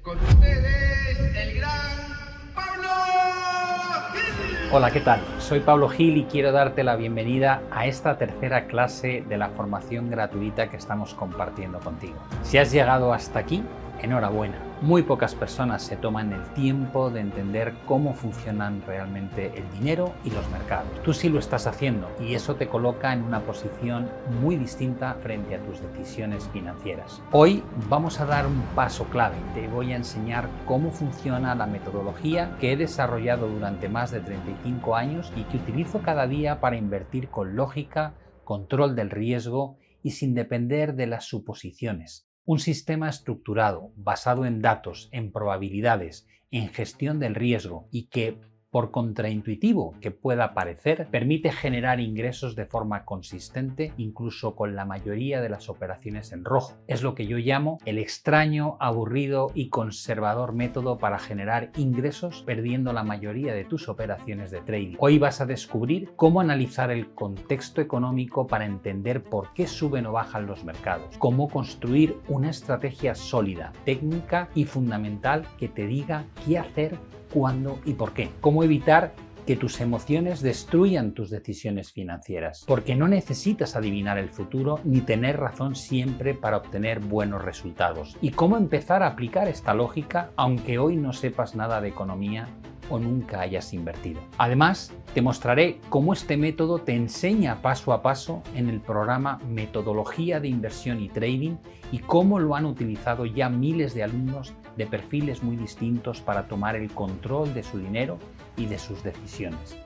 Con ustedes, el gran Pablo Gil. Hola, ¿qué tal? Soy Pablo Gil y quiero darte la bienvenida a esta tercera clase de la formación gratuita que estamos compartiendo contigo. Si has llegado hasta aquí, enhorabuena. Muy pocas personas se toman el tiempo de entender cómo funcionan realmente el dinero y los mercados. Tú sí lo estás haciendo y eso te coloca en una posición muy distinta frente a tus decisiones financieras. Hoy vamos a dar un paso clave. Te voy a enseñar cómo funciona la metodología que he desarrollado durante más de 35 años y que utilizo cada día para invertir con lógica, control del riesgo y sin depender de las suposiciones. Un sistema estructurado, basado en datos, en probabilidades, en gestión del riesgo y que, por contraintuitivo que pueda parecer, permite generar ingresos de forma consistente incluso con la mayoría de las operaciones en rojo. Es lo que yo llamo el extraño, aburrido y conservador método para generar ingresos perdiendo la mayoría de tus operaciones de trading. Hoy vas a descubrir cómo analizar el contexto económico para entender por qué suben o bajan los mercados, cómo construir una estrategia sólida, técnica y fundamental que te diga qué hacer, cuándo y por qué. Cómo evitar que tus emociones destruyan tus decisiones financieras, porque no necesitas adivinar el futuro ni tener razón siempre para obtener buenos resultados. Y cómo empezar a aplicar esta lógica aunque hoy no sepas nada de economía o nunca hayas invertido. Además, te mostraré cómo este método te enseña paso a paso en el programa Metodología de Inversión y Trading y cómo lo han utilizado ya miles de alumnos de perfiles muy distintos para tomar el control de su dinero y de sus decisiones.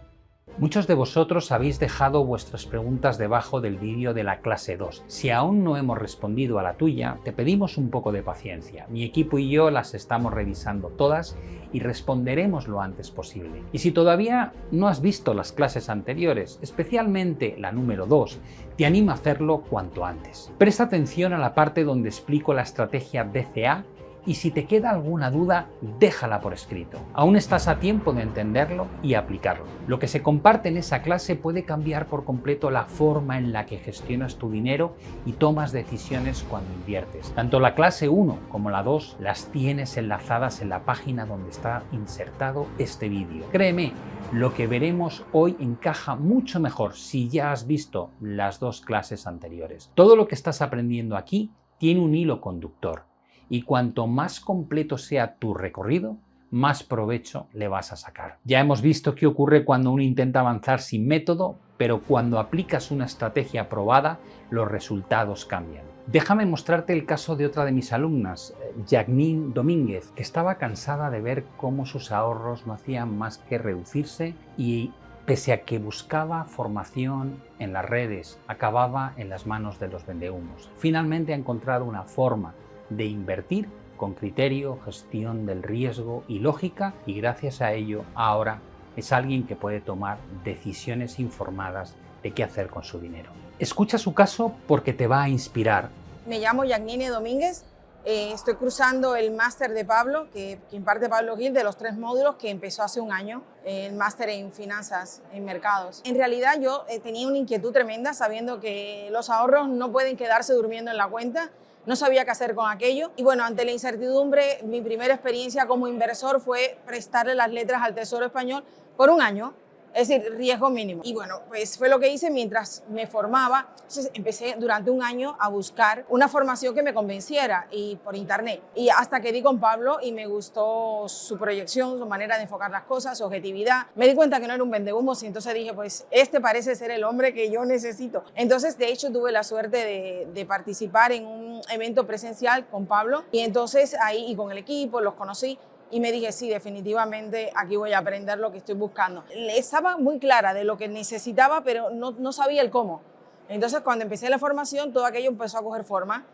Muchos de vosotros habéis dejado vuestras preguntas debajo del vídeo de la clase 2. Si aún no hemos respondido a la tuya, te pedimos un poco de paciencia. Mi equipo y yo las estamos revisando todas y responderemos lo antes posible. Y si todavía no has visto las clases anteriores, especialmente la número 2, te animo a hacerlo cuanto antes. Presta atención a la parte donde explico la estrategia BCA y si te queda alguna duda, déjala por escrito. Aún estás a tiempo de entenderlo y aplicarlo. Lo que se comparte en esa clase puede cambiar por completo la forma en la que gestionas tu dinero y tomas decisiones cuando inviertes. Tanto la clase 1 como la 2 las tienes enlazadas en la página donde está insertado este vídeo. Créeme, lo que veremos hoy encaja mucho mejor si ya has visto las dos clases anteriores. Todo lo que estás aprendiendo aquí tiene un hilo conductor. Y cuanto más completo sea tu recorrido, más provecho le vas a sacar. Ya hemos visto qué ocurre cuando uno intenta avanzar sin método, pero cuando aplicas una estrategia probada, los resultados cambian. Déjame mostrarte el caso de otra de mis alumnas, Yasmín Domínguez, que estaba cansada de ver cómo sus ahorros no hacían más que reducirse y pese a que buscaba formación en las redes, acababa en las manos de los vendehumos. Finalmente ha encontrado una forma de invertir con criterio, gestión del riesgo y lógica, y gracias a ello ahora es alguien que puede tomar decisiones informadas de qué hacer con su dinero. Escucha su caso porque te va a inspirar. Me llamo Yasmín Domínguez, estoy cursando el máster de Pablo, que imparte Pablo Gil, de los 3 módulos que empezó hace un año, el máster en finanzas, en mercados. En realidad yo tenía una inquietud tremenda sabiendo que los ahorros no pueden quedarse durmiendo en la cuenta. No sabía qué hacer con aquello y bueno, ante la incertidumbre, mi primera experiencia como inversor fue prestarle las letras al Tesoro Español por un año, es decir, riesgo mínimo. Y bueno, pues fue lo que hice mientras me formaba. Entonces empecé durante un año a buscar una formación que me convenciera y por internet. Y hasta que di con Pablo y me gustó su proyección, su manera de enfocar las cosas, su objetividad. Me di cuenta que no era un vendehumos y entonces dije, pues este parece ser el hombre que yo necesito. Entonces, de hecho, tuve la suerte de participar en un evento presencial con Pablo y entonces ahí y con el equipo los conocí. Y me dije, sí, definitivamente aquí voy a aprender lo que estoy buscando. Estaba muy clara de lo que necesitaba, pero no sabía el cómo. Entonces, cuando empecé la formación, todo aquello empezó a coger forma.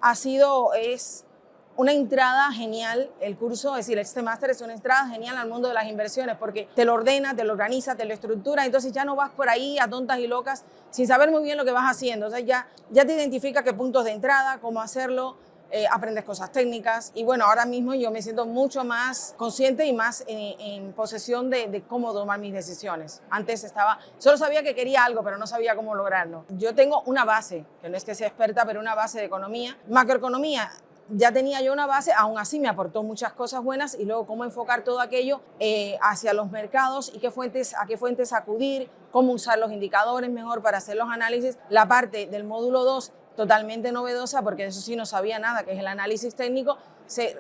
Es una entrada genial el curso, es decir, este máster es una entrada genial al mundo de las inversiones porque te lo ordena, te lo organiza, te lo estructura, entonces ya no vas por ahí a tontas y locas sin saber muy bien lo que vas haciendo. O sea, ya te identifica qué puntos de entrada, cómo hacerlo, aprendes cosas técnicas y bueno, ahora mismo yo me siento mucho más consciente y más en posesión de cómo tomar mis decisiones. Antes solo sabía que quería algo, pero no sabía cómo lograrlo. Yo tengo una base, que no es que sea experta, pero una base de economía, macroeconomía. ya tenía yo una base, aún así me aportó muchas cosas buenas, y luego cómo enfocar todo aquello hacia los mercados y a qué fuentes acudir, cómo usar los indicadores mejor para hacer los análisis. La parte del módulo 2, totalmente novedosa, porque de eso sí no sabía nada, que es el análisis técnico.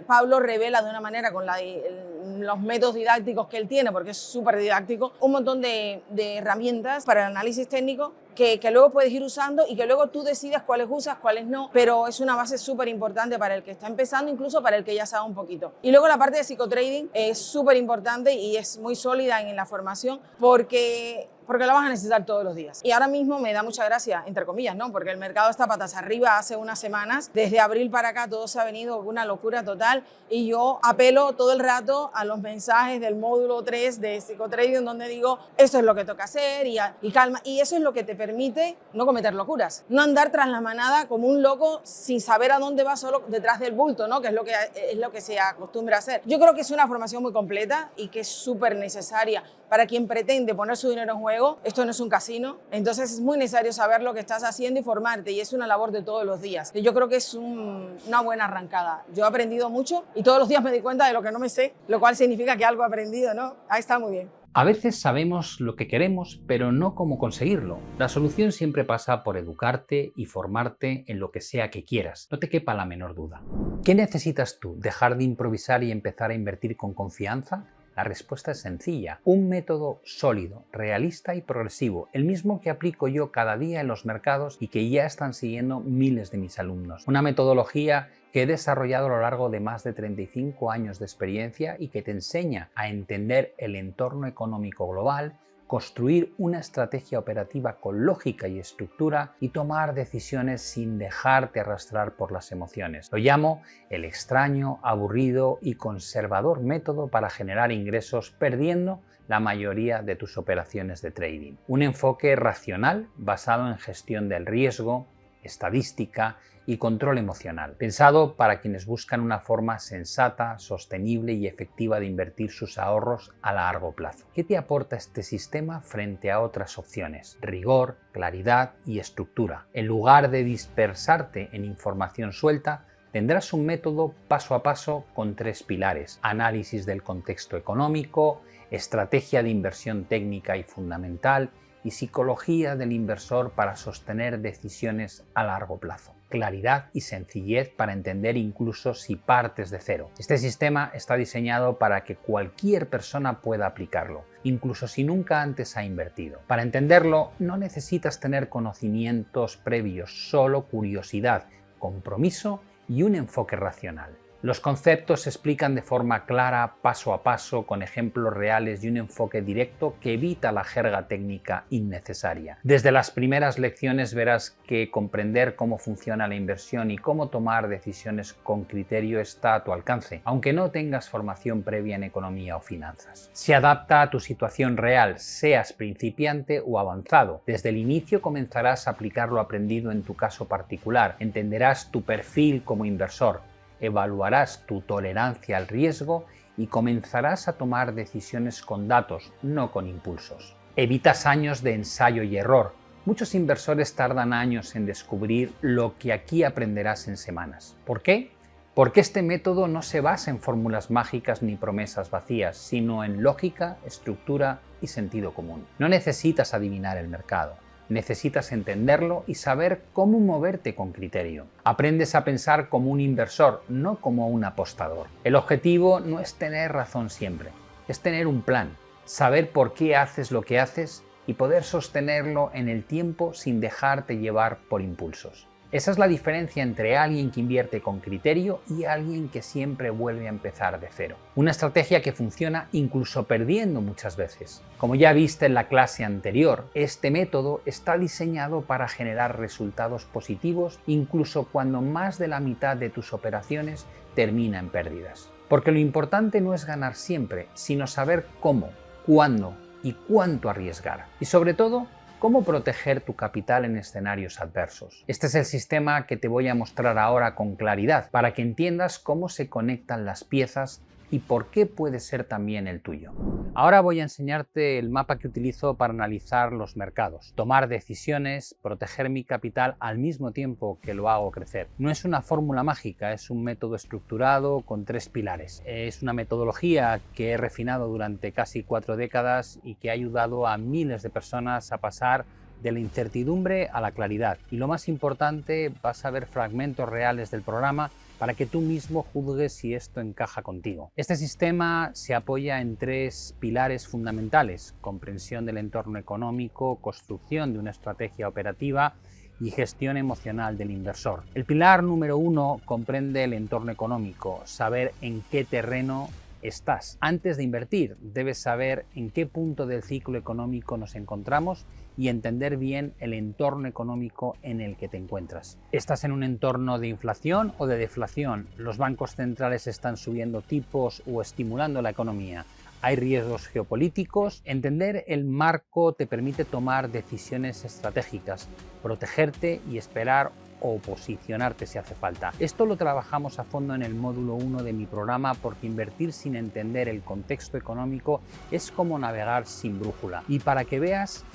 Pablo revela de una manera con los métodos didácticos que él tiene, porque es súper didáctico, un montón de herramientas para el análisis técnico que luego puedes ir usando y que luego tú decidas cuáles usas, cuáles no, pero es una base súper importante para el que está empezando, incluso para el que ya sabe un poquito. Y luego la parte de psicotrading es súper importante y es muy sólida en la formación porque la vas a necesitar todos los días. Y ahora mismo me da mucha gracia, entre comillas, ¿no? Porque el mercado está patas arriba hace unas semanas. Desde abril para acá todo se ha venido una locura total, y yo apelo todo el rato a los mensajes del módulo 3 de psicotrading, donde digo, eso es lo que toca hacer y calma. Y eso es lo que te permite no cometer locuras, no andar tras la manada como un loco sin saber a dónde va, solo detrás del bulto, ¿no? Que es lo que se acostumbra a hacer. Yo creo que es una formación muy completa y que es súper necesaria para quien pretende poner su dinero en juego. Esto no es un casino, entonces es muy necesario saber lo que estás haciendo y formarte, y es una labor de todos los días. Yo creo que es una buena arrancada. Yo he aprendido mucho y todos los días me doy cuenta de lo que no me sé, lo cual significa que algo he aprendido, ¿no? Ahí está muy bien. A veces sabemos lo que queremos, pero no cómo conseguirlo. La solución siempre pasa por educarte y formarte en lo que sea que quieras, no te quepa la menor duda. ¿Qué necesitas tú? ¿Dejar de improvisar y empezar a invertir con confianza? La respuesta es sencilla: un método sólido, realista y progresivo, el mismo que aplico yo cada día en los mercados y que ya están siguiendo miles de mis alumnos. Una metodología que he desarrollado a lo largo de más de 35 años de experiencia y que te enseña a entender el entorno económico global, construir una estrategia operativa con lógica y estructura y tomar decisiones sin dejarte arrastrar por las emociones. Lo llamo el extraño, aburrido y conservador método para generar ingresos perdiendo la mayoría de tus operaciones de trading. Un enfoque racional basado en gestión del riesgo, estadística y control emocional, pensado para quienes buscan una forma sensata, sostenible y efectiva de invertir sus ahorros a largo plazo. ¿Qué te aporta este sistema frente a otras opciones? Rigor, claridad y estructura. En lugar de dispersarte en información suelta, tendrás un método paso a paso con 3 pilares: análisis del contexto económico, estrategia de inversión técnica y fundamental, y psicología del inversor para sostener decisiones a largo plazo. Claridad y sencillez para entender incluso si partes de cero. Este sistema está diseñado para que cualquier persona pueda aplicarlo, incluso si nunca antes ha invertido. Para entenderlo, no necesitas tener conocimientos previos, solo curiosidad, compromiso y un enfoque racional. Los conceptos se explican de forma clara, paso a paso, con ejemplos reales y un enfoque directo que evita la jerga técnica innecesaria. Desde las primeras lecciones verás que comprender cómo funciona la inversión y cómo tomar decisiones con criterio está a tu alcance, aunque no tengas formación previa en economía o finanzas. Se adapta a tu situación real, seas principiante o avanzado. Desde el inicio comenzarás a aplicar lo aprendido en tu caso particular, entenderás tu perfil como inversor, evaluarás tu tolerancia al riesgo y comenzarás a tomar decisiones con datos, no con impulsos. Evitas años de ensayo y error. Muchos inversores tardan años en descubrir lo que aquí aprenderás en semanas. ¿Por qué? Porque este método no se basa en fórmulas mágicas ni promesas vacías, sino en lógica, estructura y sentido común. No necesitas adivinar el mercado. Necesitas entenderlo y saber cómo moverte con criterio. Aprendes a pensar como un inversor, no como un apostador. El objetivo no es tener razón siempre, es tener un plan, saber por qué haces lo que haces y poder sostenerlo en el tiempo sin dejarte llevar por impulsos. Esa es la diferencia entre alguien que invierte con criterio y alguien que siempre vuelve a empezar de cero. Una estrategia que funciona incluso perdiendo muchas veces. Como ya viste en la clase anterior, este método está diseñado para generar resultados positivos incluso cuando más de la mitad de tus operaciones termina en pérdidas. Porque lo importante no es ganar siempre, sino saber cómo, cuándo y cuánto arriesgar. Y sobre todo, cómo proteger tu capital en escenarios adversos. Este es el sistema que te voy a mostrar ahora con claridad para que entiendas cómo se conectan las piezas y por qué puede ser también el tuyo. Ahora voy a enseñarte el mapa que utilizo para analizar los mercados, tomar decisiones, proteger mi capital al mismo tiempo que lo hago crecer. No es una fórmula mágica, es un método estructurado con 3 pilares. Es una metodología que he refinado durante casi 4 décadas y que ha ayudado a miles de personas a pasar de la incertidumbre a la claridad. Y lo más importante, vas a ver fragmentos reales del programa para que tú mismo juzgues si esto encaja contigo. Este sistema se apoya en 3 pilares fundamentales: comprensión del entorno económico, construcción de una estrategia operativa y gestión emocional del inversor. El pilar número 1 comprende el entorno económico, saber en qué terreno estás. Antes de invertir, debes saber en qué punto del ciclo económico nos encontramos y entender bien el entorno económico en el que te encuentras. ¿Estás en un entorno de inflación o de deflación? ¿Los bancos centrales están subiendo tipos o estimulando la economía? ¿Hay riesgos geopolíticos? Entender el marco te permite tomar decisiones estratégicas, protegerte y esperar o posicionarte si hace falta. Esto lo trabajamos a fondo en el módulo 1 de mi programa, porque invertir sin entender el contexto económico es como navegar sin brújula. Y para que veas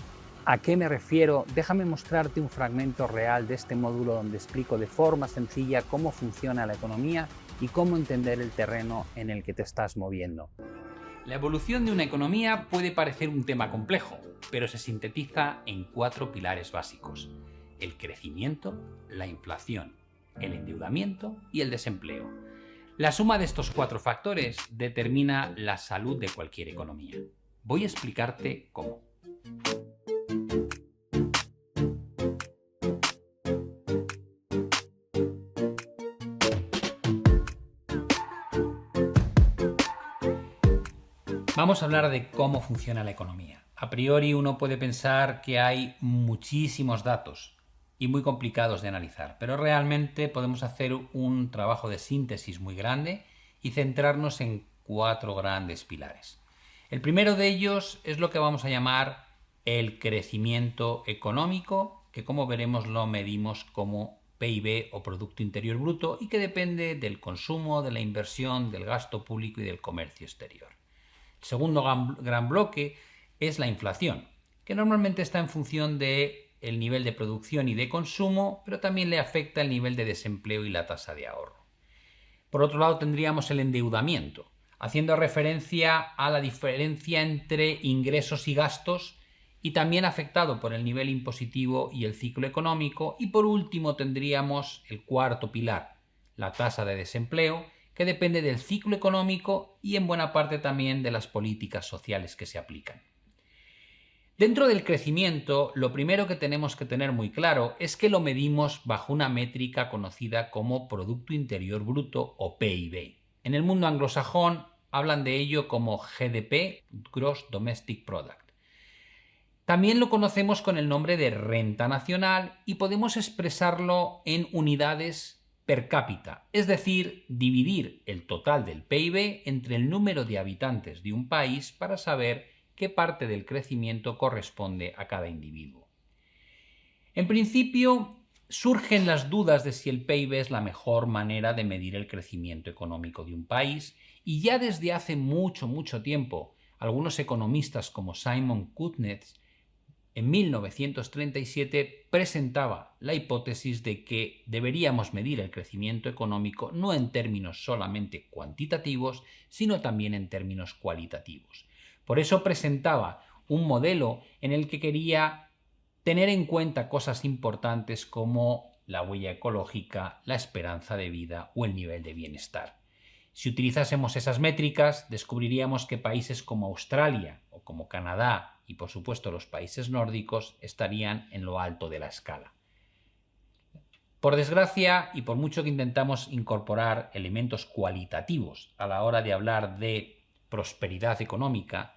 ¿a qué me refiero? Déjame mostrarte un fragmento real de este módulo donde explico de forma sencilla cómo funciona la economía y cómo entender el terreno en el que te estás moviendo. La evolución de una economía puede parecer un tema complejo, pero se sintetiza en 4 pilares básicos: el crecimiento, la inflación, el endeudamiento y el desempleo. La suma de estos 4 factores determina la salud de cualquier economía. Voy a explicarte cómo. Vamos a hablar de cómo funciona la economía. A priori uno puede pensar que hay muchísimos datos y muy complicados de analizar, pero realmente podemos hacer un trabajo de síntesis muy grande y centrarnos en 4 grandes pilares. El primero de ellos es lo que vamos a llamar el crecimiento económico, que como veremos lo medimos como PIB o Producto Interior Bruto y que depende del consumo, de la inversión, del gasto público y del comercio exterior. El segundo gran bloque es la inflación, que normalmente está en función del nivel de producción y de consumo, pero también le afecta el nivel de desempleo y la tasa de ahorro. Por otro lado, tendríamos el endeudamiento, haciendo referencia a la diferencia entre ingresos y gastos y también afectado por el nivel impositivo y el ciclo económico. Y por último tendríamos el cuarto pilar, la tasa de desempleo, que depende del ciclo económico y en buena parte también de las políticas sociales que se aplican. Dentro del crecimiento, lo primero que tenemos que tener muy claro es que lo medimos bajo una métrica conocida como Producto Interior Bruto o PIB. En el mundo anglosajón hablan de ello como GDP, Gross Domestic Product. También lo conocemos con el nombre de renta nacional y podemos expresarlo en unidades per cápita, es decir, dividir el total del PIB entre el número de habitantes de un país para saber qué parte del crecimiento corresponde a cada individuo. En principio, surgen las dudas de si el PIB es la mejor manera de medir el crecimiento económico de un país, y ya desde hace mucho tiempo, algunos economistas como Simon Kuznets en 1937 presentaba la hipótesis de que deberíamos medir el crecimiento económico no en términos solamente cuantitativos, sino también en términos cualitativos. Por eso presentaba un modelo en el que quería tener en cuenta cosas importantes como la huella ecológica, la esperanza de vida o el nivel de bienestar. Si utilizásemos esas métricas, descubriríamos que países como Australia o como Canadá y por supuesto los países nórdicos estarían en lo alto de la escala. Por desgracia, y por mucho que intentamos incorporar elementos cualitativos a la hora de hablar de prosperidad económica,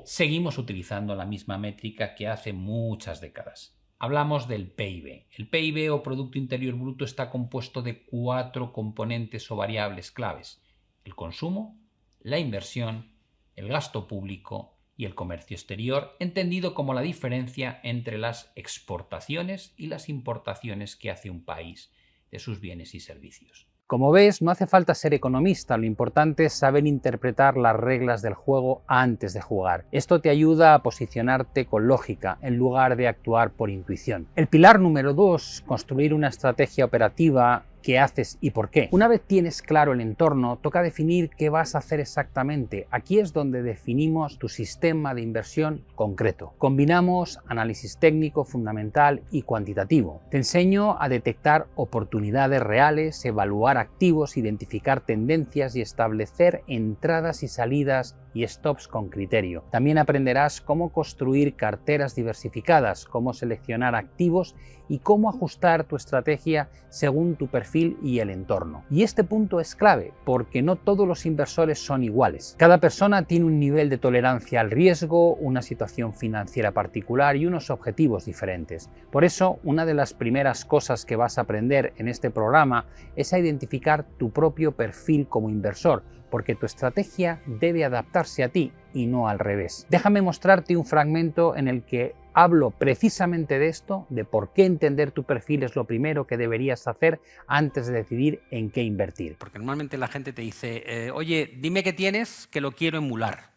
seguimos utilizando la misma métrica que hace muchas décadas. Hablamos del PIB. El PIB o Producto Interior Bruto está compuesto de 4 componentes o variables claves: el consumo, la inversión, el gasto público y el comercio exterior, entendido como la diferencia entre las exportaciones y las importaciones que hace un país de sus bienes y servicios. Como ves, no hace falta ser economista, lo importante es saber interpretar las reglas del juego antes de jugar. Esto te ayuda a posicionarte con lógica, en lugar de actuar por intuición. El pilar número 2, construir una estrategia operativa. ¿Qué haces y por qué? Una vez tienes claro el entorno, toca definir qué vas a hacer exactamente. Aquí es donde definimos tu sistema de inversión concreto. Combinamos análisis técnico, fundamental y cuantitativo. Te enseño a detectar oportunidades reales, evaluar activos, identificar tendencias y establecer entradas y salidas y stops con criterio. También aprenderás cómo construir carteras diversificadas, cómo seleccionar activos y cómo ajustar tu estrategia según tu perfil y el entorno. Y este punto es clave porque no todos los inversores son iguales. Cada persona tiene un nivel de tolerancia al riesgo, una situación financiera particular y unos objetivos diferentes. Por eso, una de las primeras cosas que vas a aprender en este programa es a identificar tu propio perfil como inversor, porque tu estrategia debe adaptarse a ti y no al revés. Déjame mostrarte un fragmento en el que hablo precisamente de esto, de por qué entender tu perfil es lo primero que deberías hacer antes de decidir en qué invertir. Porque normalmente la gente te dice, oye, dime qué tienes, que lo quiero emular.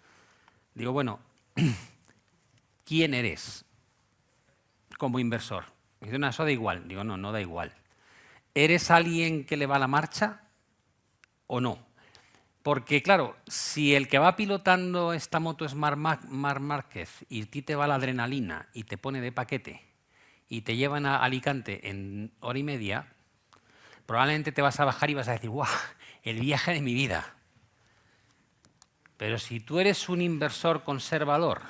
Digo, bueno, ¿quién eres como inversor? Me dice, no, eso da igual. Digo, no, no da igual. ¿Eres alguien que le va a la marcha o no? Porque, claro, si el que va pilotando esta moto es Marc Márquez y a ti te va la adrenalina y te pone de paquete y te llevan a Alicante en hora y media, probablemente te vas a bajar y vas a decir, ¡guau! El viaje de mi vida. Pero si tú eres un inversor conservador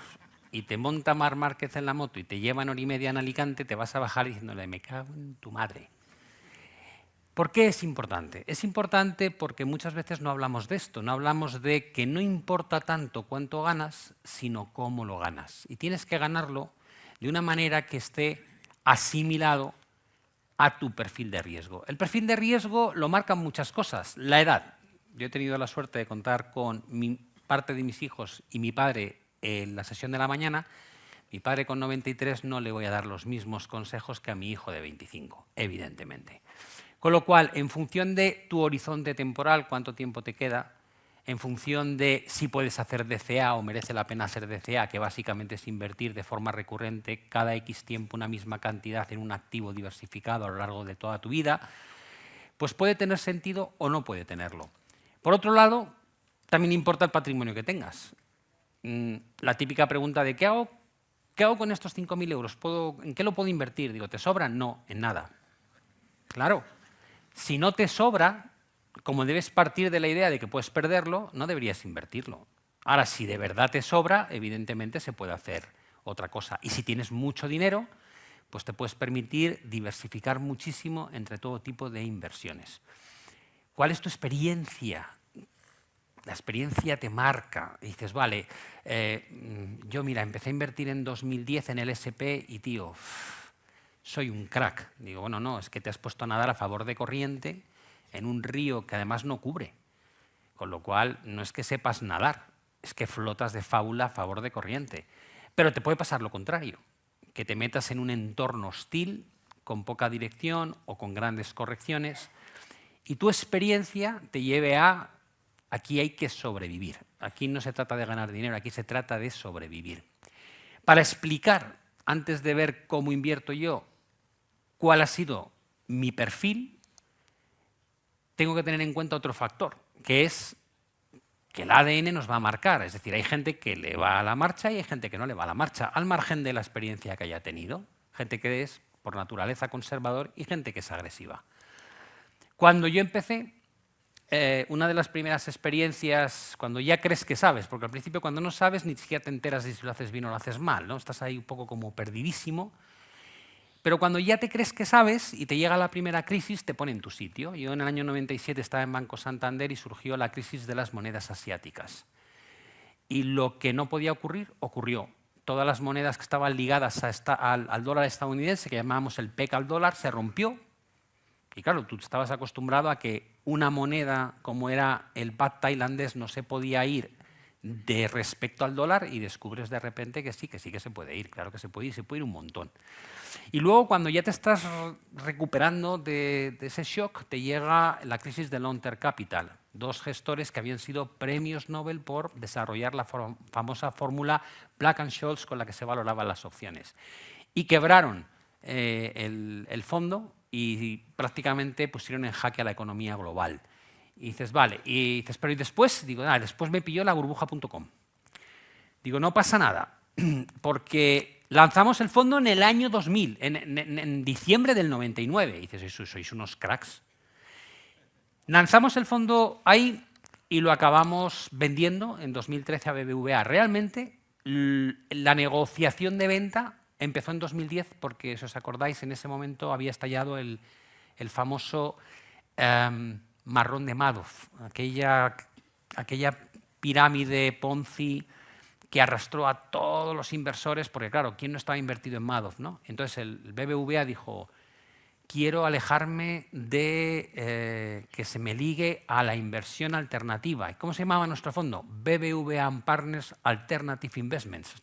y te monta Marc Márquez en la moto y te lleva en hora y media en Alicante, te vas a bajar diciéndole, me cago en tu madre. ¿Por qué es importante? Es importante porque muchas veces no hablamos de esto, no hablamos de que no importa tanto cuánto ganas, sino cómo lo ganas. Y tienes que ganarlo de una manera que esté asimilado a tu perfil de riesgo. El perfil de riesgo lo marcan muchas cosas. La edad. Yo he tenido la suerte de contar con parte de mis hijos y mi padre en la sesión de la mañana. Mi padre con 93 no le voy a dar los mismos consejos que a mi hijo de 25, evidentemente. Con lo cual, en función de tu horizonte temporal, cuánto tiempo te queda, en función de si puedes hacer DCA o merece la pena hacer DCA, que básicamente es invertir de forma recurrente cada X tiempo una misma cantidad en un activo diversificado a lo largo de toda tu vida, pues puede tener sentido o no puede tenerlo. Por otro lado, también importa el patrimonio que tengas. La típica pregunta de ¿qué hago con estos 5.000 euros? ¿En qué lo puedo invertir? Digo, ¿te sobran? No, en nada. Claro. Si no te sobra, como debes partir de la idea de que puedes perderlo, no deberías invertirlo. Ahora, si de verdad te sobra, evidentemente se puede hacer otra cosa. Y si tienes mucho dinero, pues te puedes permitir diversificar muchísimo entre todo tipo de inversiones. ¿Cuál es tu experiencia? La experiencia te marca. Y dices, vale, yo mira, empecé a invertir en 2010 en el SP y tío, soy un crack. Digo, bueno, no, es que te has puesto a nadar a favor de corriente en un río que además no cubre. Con lo cual, no es que sepas nadar, es que flotas de fábula a favor de corriente. Pero te puede pasar lo contrario, que te metas en un entorno hostil, con poca dirección o con grandes correcciones, y tu experiencia te lleve a, aquí hay que sobrevivir. Aquí no se trata de ganar dinero, aquí se trata de sobrevivir. Para explicar, antes de ver cómo invierto yo, cuál ha sido mi perfil, tengo que tener en cuenta otro factor, que es que el ADN nos va a marcar. Es decir, hay gente que le va a la marcha y hay gente que no le va a la marcha, al margen de la experiencia que haya tenido. Gente que es, por naturaleza, conservador y gente que es agresiva. Cuando yo empecé, una de las primeras experiencias, cuando ya crees que sabes, porque al principio cuando no sabes ni siquiera te enteras de si lo haces bien o lo haces mal, ¿no? Estás ahí un poco como perdidísimo. Pero cuando ya te crees que sabes y te llega la primera crisis, te pone en tu sitio. Yo en el año 97 estaba en Banco Santander y surgió la crisis de las monedas asiáticas. Y lo que no podía ocurrir, ocurrió. Todas las monedas que estaban ligadas al dólar estadounidense, que llamábamos el PEC al dólar, se rompió. Y claro, tú estabas acostumbrado a que una moneda como era el baht tailandés no se podía ir de respecto al dólar y descubres de repente que sí que se puede ir, claro que se puede ir un montón. Y luego cuando ya te estás recuperando de ese shock, te llega la crisis de Long Term Capital, dos gestores que habían sido premios Nobel por desarrollar la famosa fórmula Black-Scholes con la que se valoraban las opciones. Y quebraron el fondo y prácticamente pusieron en jaque a la economía global. Y dices, vale, y dices, pero ¿y después? Digo, nada, después me pilló la burbuja.com. Digo, no pasa nada, porque lanzamos el fondo en el año 2000, en diciembre del 99. Y dices, sois unos cracks. Lanzamos el fondo ahí y lo acabamos vendiendo en 2013 a BBVA. Realmente, la negociación de venta empezó en 2010 porque, si os acordáis, en ese momento había estallado el famoso marrón de Madoff, aquella pirámide Ponzi que arrastró a todos los inversores, porque claro, ¿quién no estaba invertido en Madoff, ¿no? Entonces el BBVA dijo, quiero alejarme de que se me ligue a la inversión alternativa. ¿Y cómo se llamaba nuestro fondo? BBVA Partners Alternative Investments.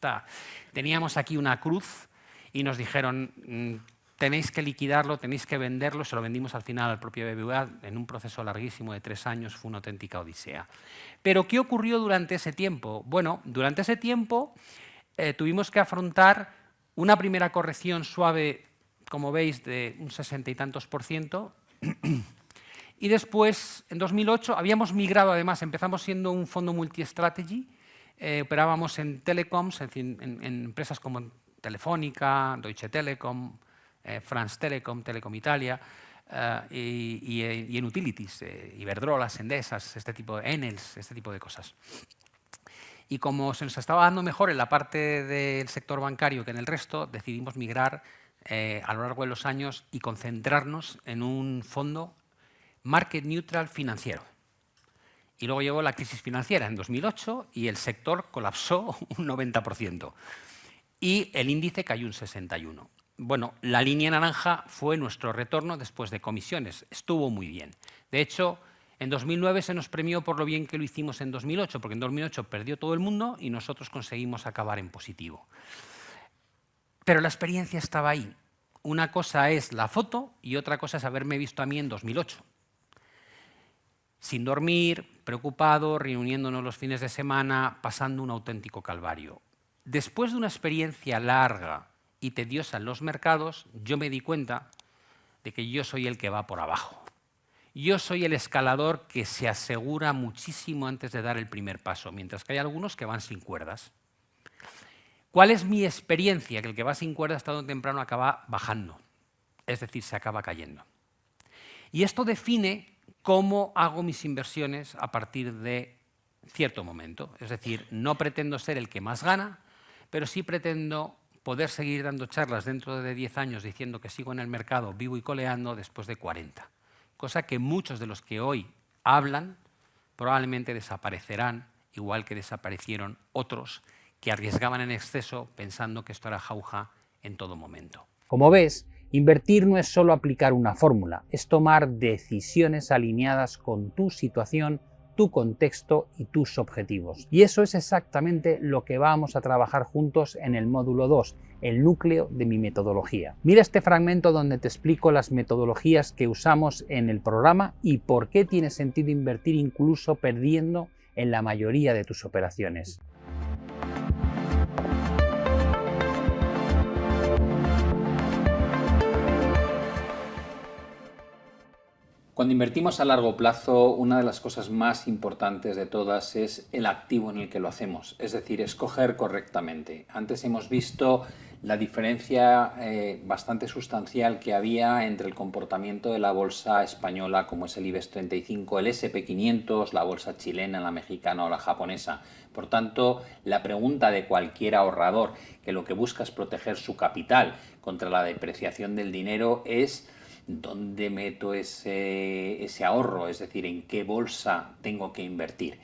Teníamos aquí una cruz y nos dijeron, tenéis que liquidarlo, tenéis que venderlo. Se lo vendimos al final al propio BBVA en un proceso larguísimo de 3 años, fue una auténtica odisea. Pero ¿qué ocurrió durante ese tiempo? Bueno, durante ese tiempo tuvimos que afrontar una primera corrección suave, como veis, de un 60 y tantos %. Y después, en 2008, habíamos migrado, además, empezamos siendo un fondo multi-strategy, operábamos en telecoms, en empresas como Telefónica, Deutsche Telekom, France Telecom, Telecom Italia, y en utilities, Iberdrola, Endesas, Enels, este tipo de cosas. Y como se nos estaba dando mejor en la parte del sector bancario que en el resto, decidimos migrar a lo largo de los años y concentrarnos en un fondo market neutral financiero. Y luego llegó la crisis financiera en 2008 y el sector colapsó un 90%. Y el índice cayó un 61%. Bueno, la línea naranja fue nuestro retorno después de comisiones. Estuvo muy bien. De hecho, en 2009 se nos premió por lo bien que lo hicimos en 2008, porque en 2008 perdió todo el mundo y nosotros conseguimos acabar en positivo. Pero la experiencia estaba ahí. Una cosa es la foto y otra cosa es haberme visto a mí en 2008. Sin dormir, preocupado, reuniéndonos los fines de semana, pasando un auténtico calvario. Después de una experiencia larga y tediosa en los mercados, yo me di cuenta de que yo soy el que va por abajo. Yo soy el escalador que se asegura muchísimo antes de dar el primer paso, mientras que hay algunos que van sin cuerdas. ¿Cuál es mi experiencia? Que el que va sin cuerdas tarde o temprano acaba bajando, es decir, se acaba cayendo. Y esto define cómo hago mis inversiones a partir de cierto momento. Es decir, no pretendo ser el que más gana, pero sí pretendo poder seguir dando charlas dentro de 10 años diciendo que sigo en el mercado vivo y coleando después de 40. Cosa que muchos de los que hoy hablan probablemente desaparecerán, igual que desaparecieron otros que arriesgaban en exceso pensando que esto era jauja en todo momento. Como ves, invertir no es solo aplicar una fórmula, es tomar decisiones alineadas con tu situación, tu contexto y tus objetivos. Y eso es exactamente lo que vamos a trabajar juntos en el módulo 2, el núcleo de mi metodología. Mira este fragmento donde te explico las metodologías que usamos en el programa y por qué tiene sentido invertir incluso perdiendo en la mayoría de tus operaciones. Cuando invertimos a largo plazo, una de las cosas más importantes de todas es el activo en el que lo hacemos, es decir, escoger correctamente. Antes hemos visto la diferencia bastante sustancial que había entre el comportamiento de la bolsa española, como es el IBEX 35, el S&P 500, la bolsa chilena, la mexicana o la japonesa. Por tanto, la pregunta de cualquier ahorrador que lo que busca es proteger su capital contra la depreciación del dinero es ¿dónde meto ese ahorro? Es decir, ¿en qué bolsa tengo que invertir?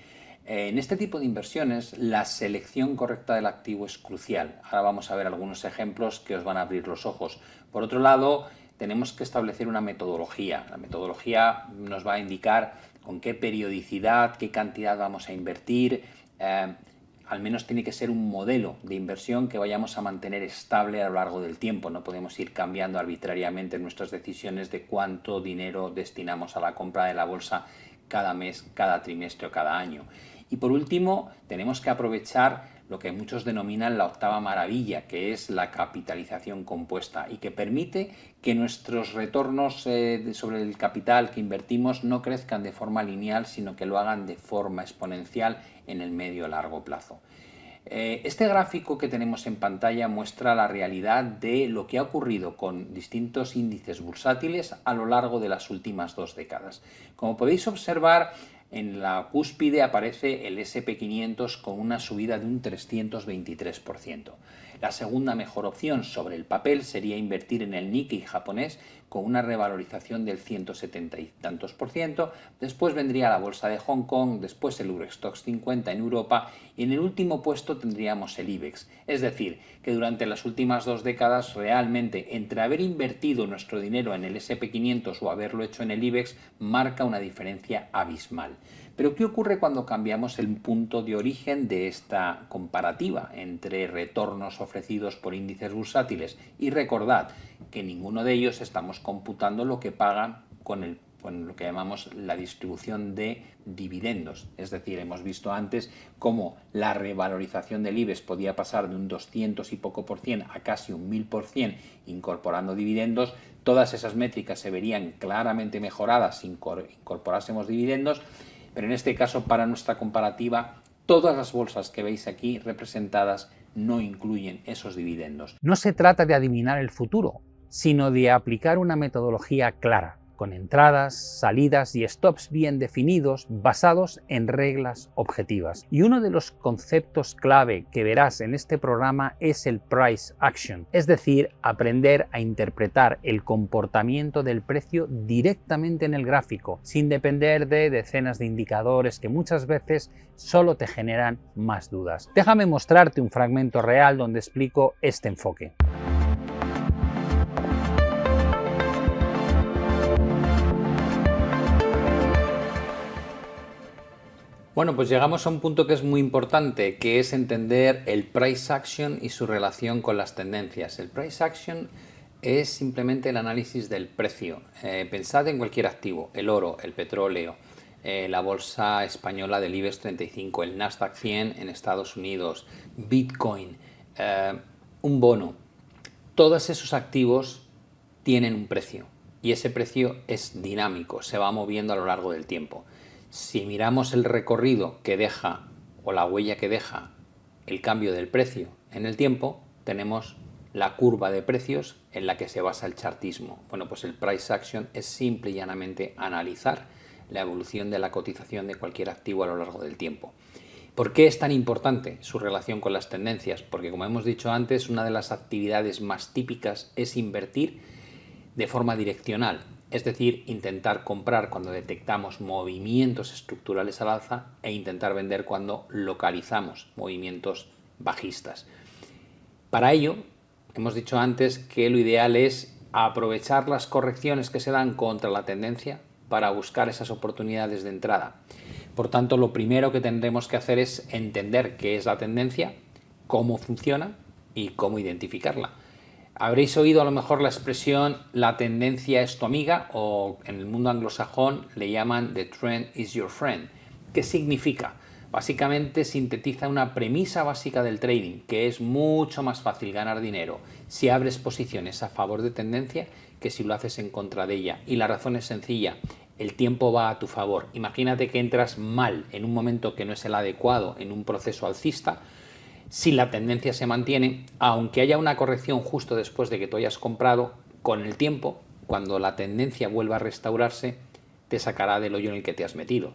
En este tipo de inversiones, la selección correcta del activo es crucial. Ahora vamos a ver algunos ejemplos que os van a abrir los ojos. Por otro lado, tenemos que establecer una metodología. La metodología nos va a indicar con qué periodicidad, qué cantidad vamos a invertir. Al menos tiene que ser un modelo de inversión que vayamos a mantener estable a lo largo del tiempo. No podemos ir cambiando arbitrariamente nuestras decisiones de cuánto dinero destinamos a la compra de la bolsa cada mes, cada trimestre o cada año. Y por último, tenemos que aprovechar lo que muchos denominan la octava maravilla, que es la capitalización compuesta y que permite que nuestros retornos sobre el capital que invertimos no crezcan de forma lineal, sino que lo hagan de forma exponencial en el medio a largo plazo. Este gráfico que tenemos en pantalla muestra la realidad de lo que ha ocurrido con distintos índices bursátiles a lo largo de las últimas 2 décadas. Como podéis observar, en la cúspide aparece el S&P 500 con una subida de un 323%. La segunda mejor opción sobre el papel sería invertir en el Nikkei japonés con una revalorización del 170 y tantos %. Después vendría la bolsa de Hong Kong, después el Eurostoxx 50 en Europa y en el último puesto tendríamos el IBEX. Es decir, que durante las últimas 2 décadas realmente entre haber invertido nuestro dinero en el S&P 500 o haberlo hecho en el IBEX marca una diferencia abismal. Pero ¿qué ocurre cuando cambiamos el punto de origen de esta comparativa entre retornos ofrecidos por índices bursátiles? Y recordad que ninguno de ellos estamos computando lo que pagan con lo que llamamos la distribución de dividendos. Es decir, hemos visto antes cómo la revalorización del IBEX podía pasar de un 200 y poco % a casi un 1000% incorporando dividendos. Todas esas métricas se verían claramente mejoradas si incorporásemos dividendos. Pero en este caso, para nuestra comparativa, todas las bolsas que veis aquí representadas no incluyen esos dividendos. No se trata de adivinar el futuro, sino de aplicar una metodología clara, con entradas, salidas y stops bien definidos, basados en reglas objetivas. Y uno de los conceptos clave que verás en este programa es el price action, es decir, aprender a interpretar el comportamiento del precio directamente en el gráfico, sin depender de decenas de indicadores que muchas veces solo te generan más dudas. Déjame mostrarte un fragmento real donde explico este enfoque. Bueno, pues llegamos a un punto que es muy importante, que es entender el price action y su relación con las tendencias. El price action es simplemente el análisis del precio. Pensad en cualquier activo, el oro, el petróleo, la bolsa española del IBEX 35, el Nasdaq 100 en Estados Unidos, Bitcoin, un bono. Todos esos activos tienen un precio y ese precio es dinámico, se va moviendo a lo largo del tiempo. Si miramos el recorrido que deja o la huella que deja el cambio del precio en el tiempo, tenemos la curva de precios en la que se basa el chartismo. Bueno, pues el price action es simple y llanamente analizar la evolución de la cotización de cualquier activo a lo largo del tiempo. ¿Por qué es tan importante su relación con las tendencias? Porque, como hemos dicho antes, una de las actividades más típicas es invertir de forma direccional. Es decir, intentar comprar cuando detectamos movimientos estructurales al alza e intentar vender cuando localizamos movimientos bajistas. Para ello, hemos dicho antes que lo ideal es aprovechar las correcciones que se dan contra la tendencia para buscar esas oportunidades de entrada. Por tanto, lo primero que tendremos que hacer es entender qué es la tendencia, cómo funciona y cómo identificarla. Habréis oído a lo mejor la expresión la tendencia es tu amiga, o en el mundo anglosajón le llaman the trend is your friend. ¿Qué significa? Básicamente sintetiza una premisa básica del trading, que es mucho más fácil ganar dinero si abres posiciones a favor de tendencia que si lo haces en contra de ella. Y la razón es sencilla, el tiempo va a tu favor. Imagínate que entras mal en un momento que no es el adecuado en un proceso alcista. Si la tendencia se mantiene, aunque haya una corrección justo después de que tú hayas comprado, con el tiempo, cuando la tendencia vuelva a restaurarse, te sacará del hoyo en el que te has metido.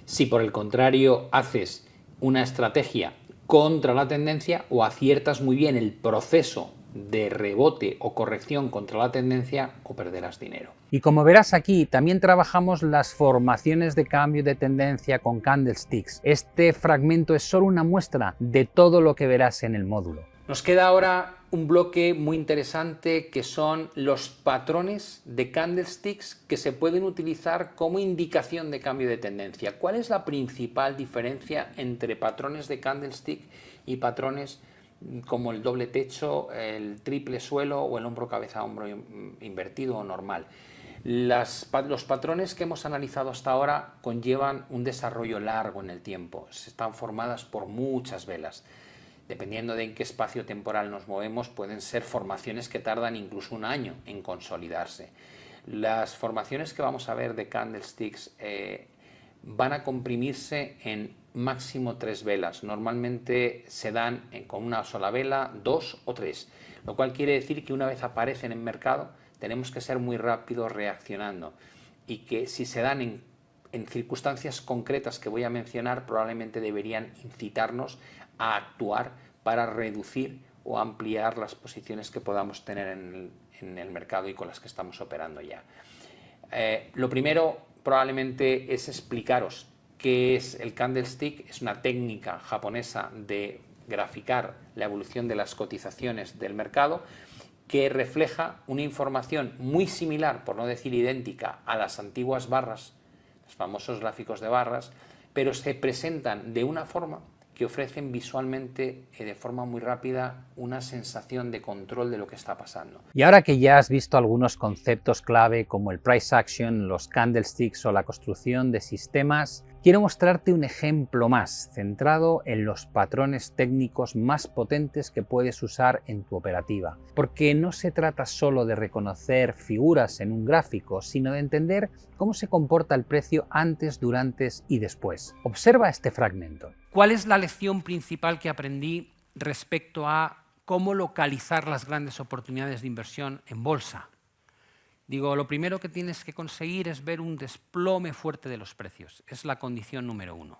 Si por el contrario haces una estrategia contra la tendencia o aciertas muy bien el proceso de rebote o corrección contra la tendencia, o perderás dinero. Y como verás aquí, también trabajamos las formaciones de cambio de tendencia con candlesticks. Este fragmento es solo una muestra de todo lo que verás en el módulo. Nos queda ahora un bloque muy interesante que son los patrones de candlesticks que se pueden utilizar como indicación de cambio de tendencia. ¿Cuál es la principal diferencia entre patrones de candlestick y patrones como el doble techo, el triple suelo o el hombro cabeza hombro invertido o normal? Los patrones que hemos analizado hasta ahora conllevan un desarrollo largo en el tiempo, están formadas por muchas velas. Dependiendo de en qué espacio temporal nos movemos, pueden ser formaciones que tardan incluso un año en consolidarse. Las formaciones que vamos a ver de candlesticks van a comprimirse en máximo 3 velas. Normalmente se dan con una sola vela, 2 o 3, lo cual quiere decir que una vez aparecen en mercado tenemos que ser muy rápidos reaccionando y que si se dan en circunstancias concretas que voy a mencionar, probablemente deberían incitarnos a actuar para reducir o ampliar las posiciones que podamos tener en el mercado y con las que estamos operando ya. Lo primero probablemente es explicaros qué es el candlestick. Es una técnica japonesa de graficar la evolución de las cotizaciones del mercado que refleja una información muy similar, por no decir idéntica, a las antiguas barras, los famosos gráficos de barras, pero se presentan de una forma que ofrecen visualmente de forma muy rápida una sensación de control de lo que está pasando. Y ahora que ya has visto algunos conceptos clave como el price action, los candlesticks o la construcción de sistemas, quiero mostrarte un ejemplo más centrado en los patrones técnicos más potentes que puedes usar en tu operativa. Porque no se trata solo de reconocer figuras en un gráfico, sino de entender cómo se comporta el precio antes, durante y después. Observa este fragmento. ¿Cuál es la lección principal que aprendí respecto a cómo localizar las grandes oportunidades de inversión en bolsa? Digo, lo primero que tienes que conseguir es ver un desplome fuerte de los precios. Es la condición número 1.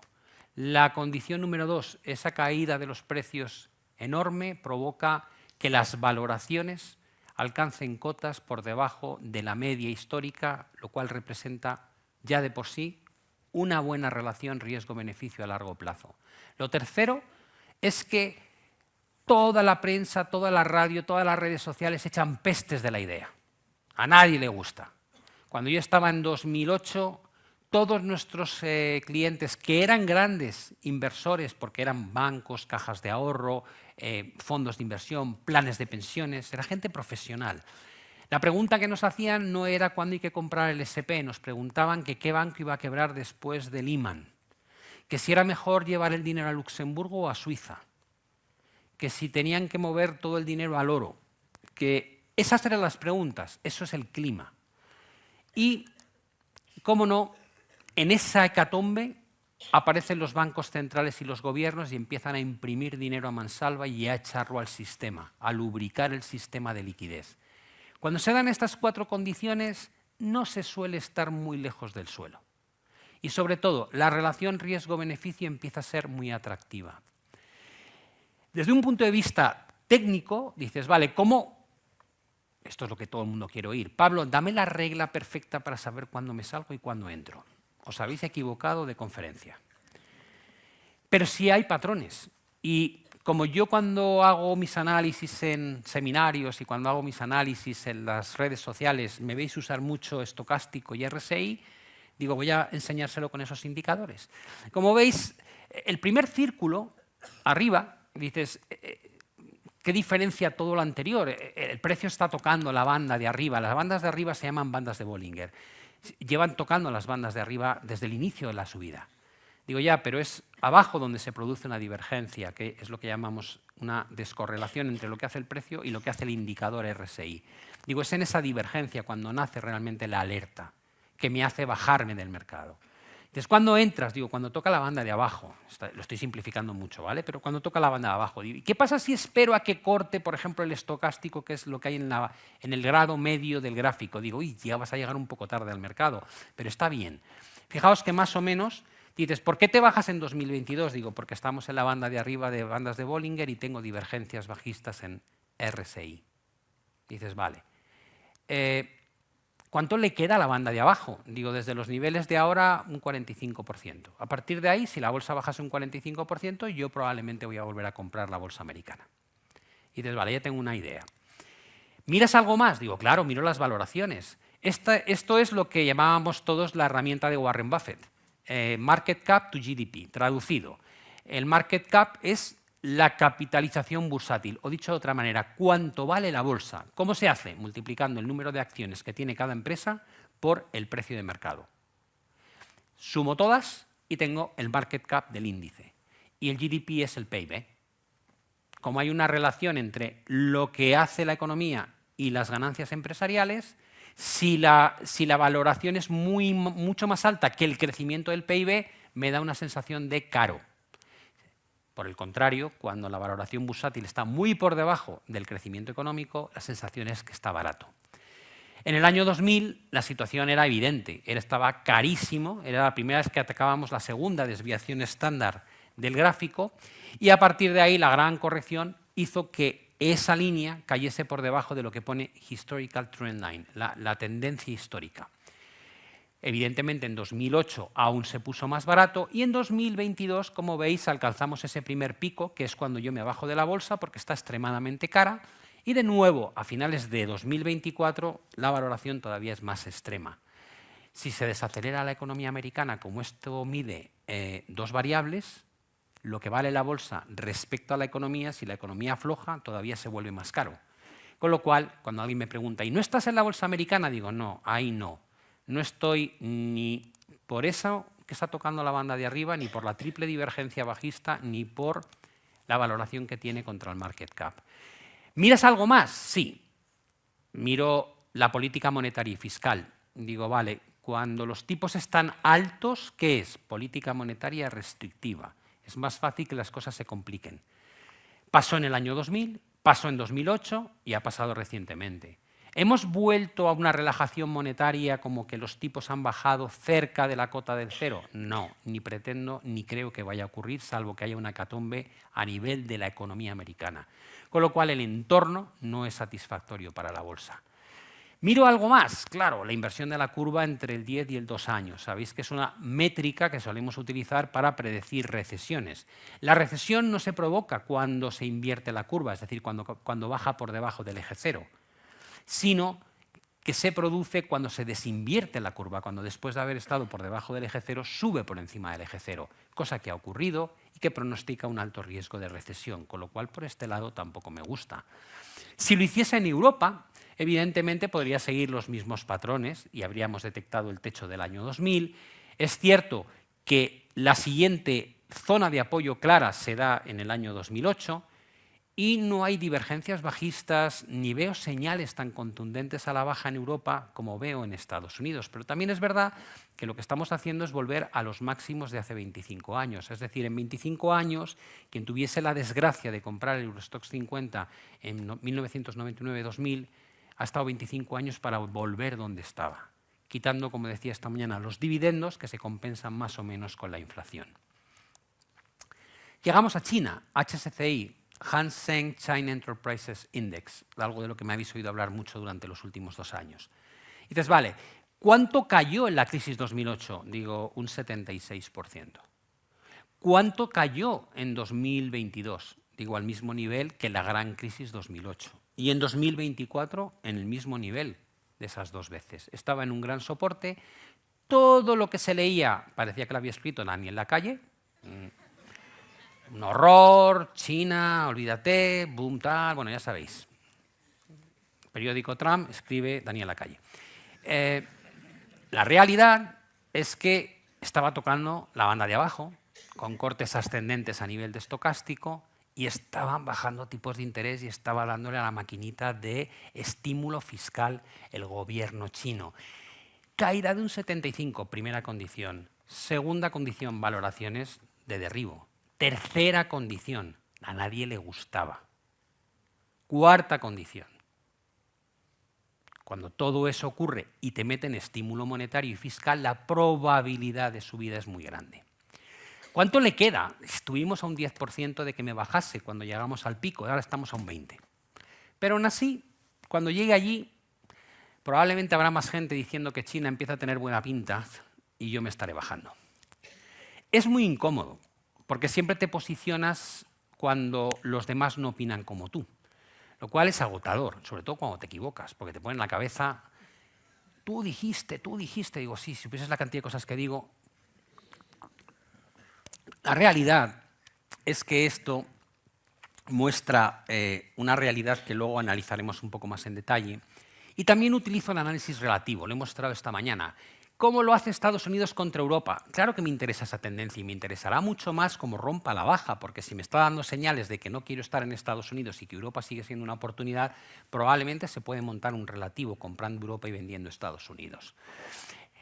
La condición número 2, esa caída de los precios enorme provoca que las valoraciones alcancen cotas por debajo de la media histórica, lo cual representa ya de por sí una buena relación riesgo-beneficio a largo plazo. Lo tercero es que toda la prensa, toda la radio, todas las redes sociales echan pestes de la idea. A nadie le gusta. Cuando yo estaba en 2008, todos nuestros clientes, que eran grandes inversores, porque eran bancos, cajas de ahorro, fondos de inversión, planes de pensiones, era gente profesional. La pregunta que nos hacían no era cuándo hay que comprar el SP, nos preguntaban que qué banco iba a quebrar después de Lehman, que si era mejor llevar el dinero a Luxemburgo o a Suiza, que si tenían que mover todo el dinero al oro, que esas eran las preguntas, eso es el clima. Y, cómo no, en esa hecatombe aparecen los bancos centrales y los gobiernos y empiezan a imprimir dinero a mansalva y a echarlo al sistema, a lubricar el sistema de liquidez. Cuando se dan estas 4 condiciones, no se suele estar muy lejos del suelo. Y sobre todo, la relación riesgo-beneficio empieza a ser muy atractiva. Desde un punto de vista técnico, dices, vale, ¿cómo? Esto es lo que todo el mundo quiere oír. Pablo, dame la regla perfecta para saber cuándo me salgo y cuándo entro. Os habéis equivocado de conferencia. Pero sí hay patrones. Y como yo cuando hago mis análisis en seminarios y cuando hago mis análisis en las redes sociales me veis usar mucho estocástico y RSI, digo, voy a enseñárselo con esos indicadores. Como veis, el primer círculo, arriba, dices, ¿qué diferencia todo lo anterior? El precio está tocando la banda de arriba. Las bandas de arriba se llaman bandas de Bollinger. Llevan tocando las bandas de arriba desde el inicio de la subida. Digo, ya, pero es abajo donde se produce una divergencia, que es lo que llamamos una descorrelación entre lo que hace el precio y lo que hace el indicador RSI. Digo, es en esa divergencia cuando nace realmente la alerta, que me hace bajarme del mercado. Entonces, ¿cuándo entras? Digo, cuando toca la banda de abajo. Lo estoy simplificando mucho, ¿vale? Pero cuando toca la banda de abajo. Digo, ¿qué pasa si espero a que corte, por ejemplo, el estocástico, que es lo que hay en el grado medio del gráfico? Digo, uy, ya vas a llegar un poco tarde al mercado, pero está bien. Fijaos que más o menos dices, ¿por qué te bajas en 2022? Digo, porque estamos en la banda de arriba de bandas de Bollinger y tengo divergencias bajistas en RSI. Dices, vale. ¿Cuánto le queda a la banda de abajo? Digo, desde los niveles de ahora, un 45%. A partir de ahí, si la bolsa bajase un 45%, yo probablemente voy a volver a comprar la bolsa americana. Y dices, vale, ya tengo una idea. ¿Miras algo más? Digo, claro, miro las valoraciones. Esto es lo que llamábamos todos la herramienta de Warren Buffett. Market cap to GDP, traducido. El market cap es la capitalización bursátil, o dicho de otra manera, cuánto vale la bolsa. ¿Cómo se hace? Multiplicando el número de acciones que tiene cada empresa por el precio de mercado. Sumo todas y tengo el market cap del índice. Y el GDP es el PIB. Como hay una relación entre lo que hace la economía y las ganancias empresariales, si la valoración es mucho más alta que el crecimiento del PIB, me da una sensación de caro. Por el contrario, cuando la valoración bursátil está muy por debajo del crecimiento económico, la sensación es que está barato. En el año 2000 la situación era evidente, estaba carísimo, era la primera vez que atacábamos la segunda desviación estándar del gráfico y a partir de ahí la gran corrección hizo que esa línea cayese por debajo de lo que pone Historical Trend Line, la tendencia histórica. Evidentemente en 2008 aún se puso más barato y en 2022, como veis, alcanzamos ese primer pico, que es cuando yo me bajo de la bolsa porque está extremadamente cara, y de nuevo a finales de 2024 la valoración todavía es más extrema. Si se desacelera la economía americana, como esto mide dos variables, lo que vale la bolsa respecto a la economía, si la economía afloja, todavía se vuelve más caro. Con lo cual, cuando alguien me pregunta, ¿y no estás en la bolsa americana? Digo, no, ahí no. No estoy ni por eso que está tocando la banda de arriba, ni por la triple divergencia bajista, ni por la valoración que tiene contra el market cap. ¿Miras algo más? Sí. Miro la política monetaria y fiscal. Digo, vale, cuando los tipos están altos, ¿qué es? Política monetaria restrictiva. Es más fácil que las cosas se compliquen. Pasó en el año 2000, pasó en 2008 y ha pasado recientemente. ¿Hemos vuelto a una relajación monetaria como que los tipos han bajado cerca de la cota del cero? No, ni pretendo ni creo que vaya a ocurrir, salvo que haya una hecatombe a nivel de la economía americana. Con lo cual el entorno no es satisfactorio para la bolsa. Miro algo más, claro, la inversión de la curva entre el 10 y el 2 años. Sabéis que es una métrica que solemos utilizar para predecir recesiones. La recesión no se provoca cuando se invierte la curva, es decir, cuando baja por debajo del eje cero, sino que se produce cuando se desinvierte la curva, cuando después de haber estado por debajo del eje cero sube por encima del eje cero, cosa que ha ocurrido y que pronostica un alto riesgo de recesión, con lo cual por este lado tampoco me gusta. Si lo hiciese en Europa, evidentemente podría seguir los mismos patrones y habríamos detectado el techo del año 2000. Es cierto que la siguiente zona de apoyo clara se da en el año 2008 y no hay divergencias bajistas ni veo señales tan contundentes a la baja en Europa como veo en Estados Unidos. Pero también es verdad que lo que estamos haciendo es volver a los máximos de hace 25 años. Es decir, en 25 años, quien tuviese la desgracia de comprar el Eurostoxx 50 en 1999-2000 ha estado 25 años para volver donde estaba, quitando, como decía esta mañana, los dividendos que se compensan más o menos con la inflación. Llegamos a China, HSCI, Hang Seng China Enterprises Index, algo de lo que me habéis oído hablar mucho durante los últimos 2 años. Y dices, vale, ¿cuánto cayó en la crisis 2008? Digo, un 76%. ¿Cuánto cayó en 2022? Digo, al mismo nivel que la gran crisis 2008. Y en 2024, en el mismo nivel de esas 2 veces. Estaba en un gran soporte. Todo lo que se leía parecía que lo había escrito Daniel Lacalle. Un horror, China, olvídate, boom, tal, bueno, ya sabéis. Periódico Trump, escribe Daniel Lacalle. La realidad es que estaba tocando la banda de abajo, con cortes ascendentes a nivel de estocástico, y estaban bajando tipos de interés y estaba dándole a la maquinita de estímulo fiscal el gobierno chino. Caída de un 75, primera condición. Segunda condición, valoraciones de derribo. Tercera condición, a nadie le gustaba. Cuarta condición, cuando todo eso ocurre y te meten estímulo monetario y fiscal, la probabilidad de subida es muy grande. ¿Cuánto le queda? Estuvimos a un 10% de que me bajase cuando llegamos al pico, ahora estamos a un 20%. Pero aún así, cuando llegue allí, probablemente habrá más gente diciendo que China empieza a tener buena pinta y yo me estaré bajando. Es muy incómodo, porque siempre te posicionas cuando los demás no opinan como tú. lo cual es agotador, sobre todo cuando te equivocas, porque te ponen en la cabeza, tú dijiste, digo, sí, si supieses la cantidad de cosas que digo. La realidad es que esto muestra una realidad que luego analizaremos un poco más en detalle. Y también utilizo el análisis relativo, lo he mostrado esta mañana. ¿Cómo lo hace Estados Unidos contra Europa? Claro que me interesa esa tendencia y me interesará mucho más cómo rompa la baja, porque si me está dando señales de que no quiero estar en Estados Unidos y que Europa sigue siendo una oportunidad, probablemente se puede montar un relativo comprando Europa y vendiendo Estados Unidos.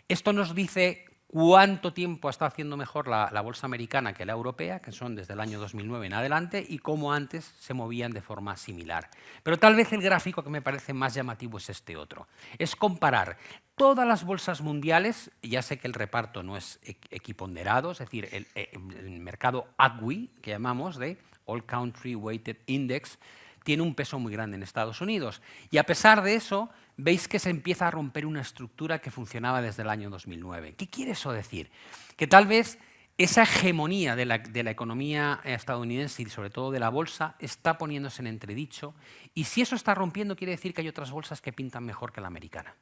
Esto nos dice cuánto tiempo está haciendo mejor la bolsa americana que la europea, que son desde el año 2009 en adelante, y cómo antes se movían de forma similar. Pero tal vez el gráfico que me parece más llamativo es este otro. Es comparar todas las bolsas mundiales, ya sé que el reparto no es equiponderado, es decir, el mercado ACWI, que llamamos de All Country Weighted Index, tiene un peso muy grande en Estados Unidos. Y a pesar de eso, veis que se empieza a romper una estructura que funcionaba desde el año 2009. ¿Qué quiere eso decir? Que tal vez esa hegemonía de la economía estadounidense y sobre todo de la bolsa está poniéndose en entredicho, y si eso está rompiendo quiere decir que hay otras bolsas que pintan mejor que la americana.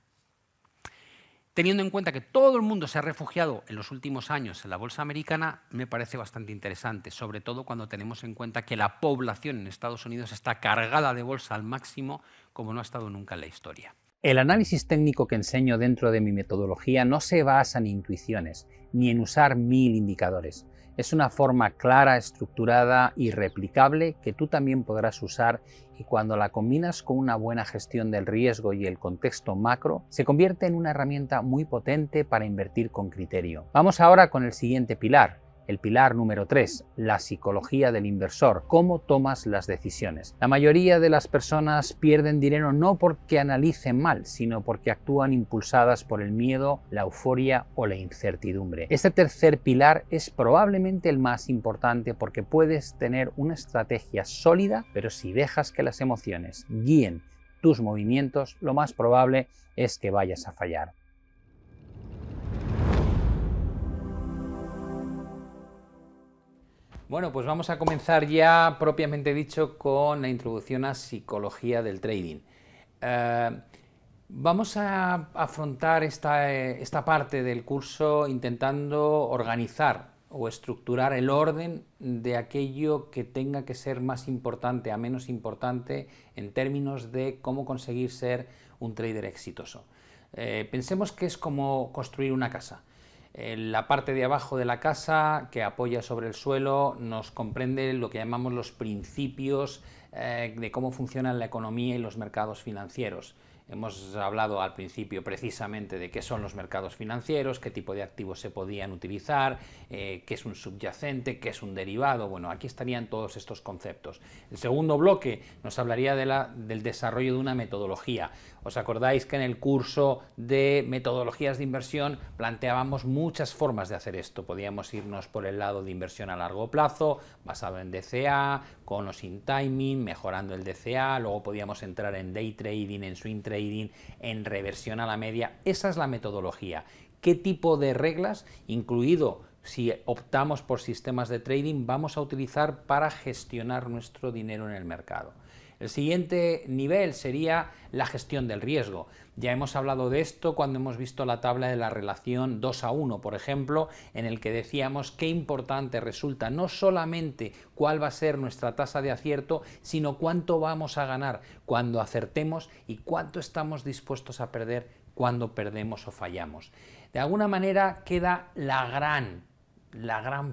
Teniendo en cuenta que todo el mundo se ha refugiado en los últimos años en la bolsa americana, me parece bastante interesante, sobre todo cuando tenemos en cuenta que la población en Estados Unidos está cargada de bolsa al máximo como no ha estado nunca en la historia. El análisis técnico que enseño dentro de mi metodología no se basa en intuiciones, ni en usar 1000 indicadores. Es una forma clara, estructurada y replicable que tú también podrás usar, y cuando la combinas con una buena gestión del riesgo y el contexto macro, se convierte en una herramienta muy potente para invertir con criterio. Vamos ahora con el siguiente pilar. El pilar número 3, la psicología del inversor, cómo tomas las decisiones. La mayoría de las personas pierden dinero no porque analicen mal, sino porque actúan impulsadas por el miedo, la euforia o la incertidumbre. Este tercer pilar es probablemente el más importante porque puedes tener una estrategia sólida, pero si dejas que las emociones guíen tus movimientos, lo más probable es que vayas a fallar. Bueno, pues vamos a comenzar ya propiamente dicho con la introducción a psicología del trading. Vamos a afrontar esta parte del curso intentando organizar o estructurar el orden de aquello que tenga que ser más importante a menos importante en términos de cómo conseguir ser un trader exitoso. Pensemos que es como construir una casa. La parte de abajo de la casa, que apoya sobre el suelo, nos comprende lo que llamamos los principios de cómo funcionan la economía y los mercados financieros. Hemos hablado al principio precisamente de qué son los mercados financieros, qué tipo de activos se podían utilizar, qué es un subyacente, qué es un derivado. Bueno, aquí estarían todos estos conceptos. El segundo bloque nos hablaría del desarrollo de una metodología. ¿Os acordáis que en el curso de metodologías de inversión planteábamos muchas formas de hacer esto? Podíamos irnos por el lado de inversión a largo plazo, basado en DCA, con o sin timing, mejorando el DCA, luego podíamos entrar en day trading, en swing trading, en reversión a la media. Esa es la metodología. ¿Qué tipo de reglas, incluido si optamos por sistemas de trading, vamos a utilizar para gestionar nuestro dinero en el mercado? El siguiente nivel sería la gestión del riesgo. Ya hemos hablado de esto cuando hemos visto la tabla de la relación 2:1, por ejemplo, en el que decíamos qué importante resulta no solamente cuál va a ser nuestra tasa de acierto, sino cuánto vamos a ganar cuando acertemos y cuánto estamos dispuestos a perder cuando perdemos o fallamos. De alguna manera queda la gran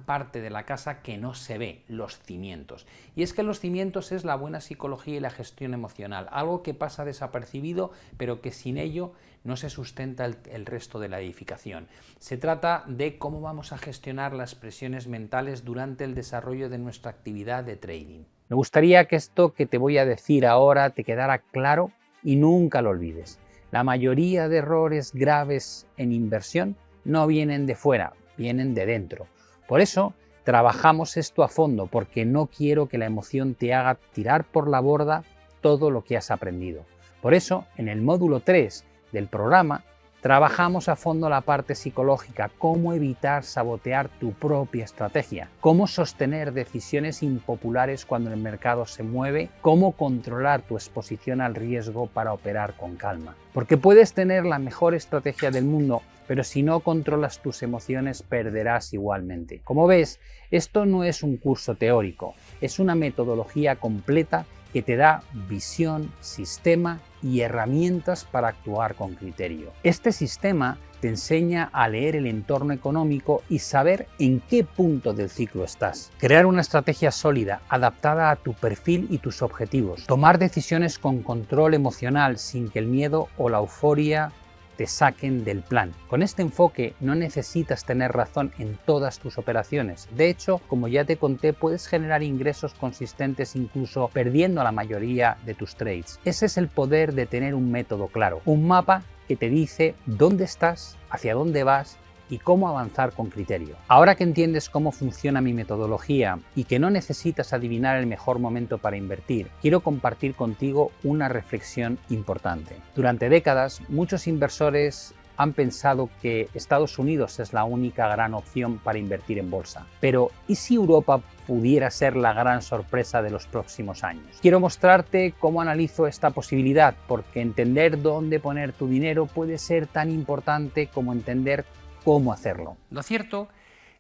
parte de la casa que no se ve, los cimientos. Y es que los cimientos es la buena psicología y la gestión emocional, algo que pasa desapercibido, pero que sin ello no se sustenta el resto de la edificación. Se trata de cómo vamos a gestionar las presiones mentales durante el desarrollo de nuestra actividad de trading. Me gustaría que esto que te voy a decir ahora te quedara claro y nunca lo olvides. La mayoría de errores graves en inversión no vienen de fuera, vienen de dentro. Por eso trabajamos esto a fondo, porque no quiero que la emoción te haga tirar por la borda todo lo que has aprendido. Por eso, en el módulo 3 del programa, Trabajamos a fondo la parte psicológica, cómo evitar sabotear tu propia estrategia, cómo sostener decisiones impopulares cuando el mercado se mueve, cómo controlar tu exposición al riesgo para operar con calma. Porque puedes tener la mejor estrategia del mundo, pero si no controlas tus emociones perderás igualmente. Como ves, esto no es un curso teórico, es una metodología completa que te da visión, sistema y herramientas para actuar con criterio. Este sistema te enseña a leer el entorno económico y saber en qué punto del ciclo estás. Crear una estrategia sólida, adaptada a tu perfil y tus objetivos. Tomar decisiones con control emocional sin que el miedo o la euforia te saquen del plan. Con este enfoque no necesitas tener razón en todas tus operaciones. De hecho, como ya te conté, puedes generar ingresos consistentes incluso perdiendo la mayoría de tus trades. Ese es el poder de tener un método claro, un mapa que te dice dónde estás, hacia dónde vas y cómo avanzar con criterio. Ahora que entiendes cómo funciona mi metodología y que no necesitas adivinar el mejor momento para invertir, quiero compartir contigo una reflexión importante. Durante décadas, muchos inversores han pensado que Estados Unidos es la única gran opción para invertir en bolsa. Pero, ¿y si Europa pudiera ser la gran sorpresa de los próximos años? Quiero mostrarte cómo analizo esta posibilidad, porque entender dónde poner tu dinero puede ser tan importante como entender cómo hacerlo. Lo cierto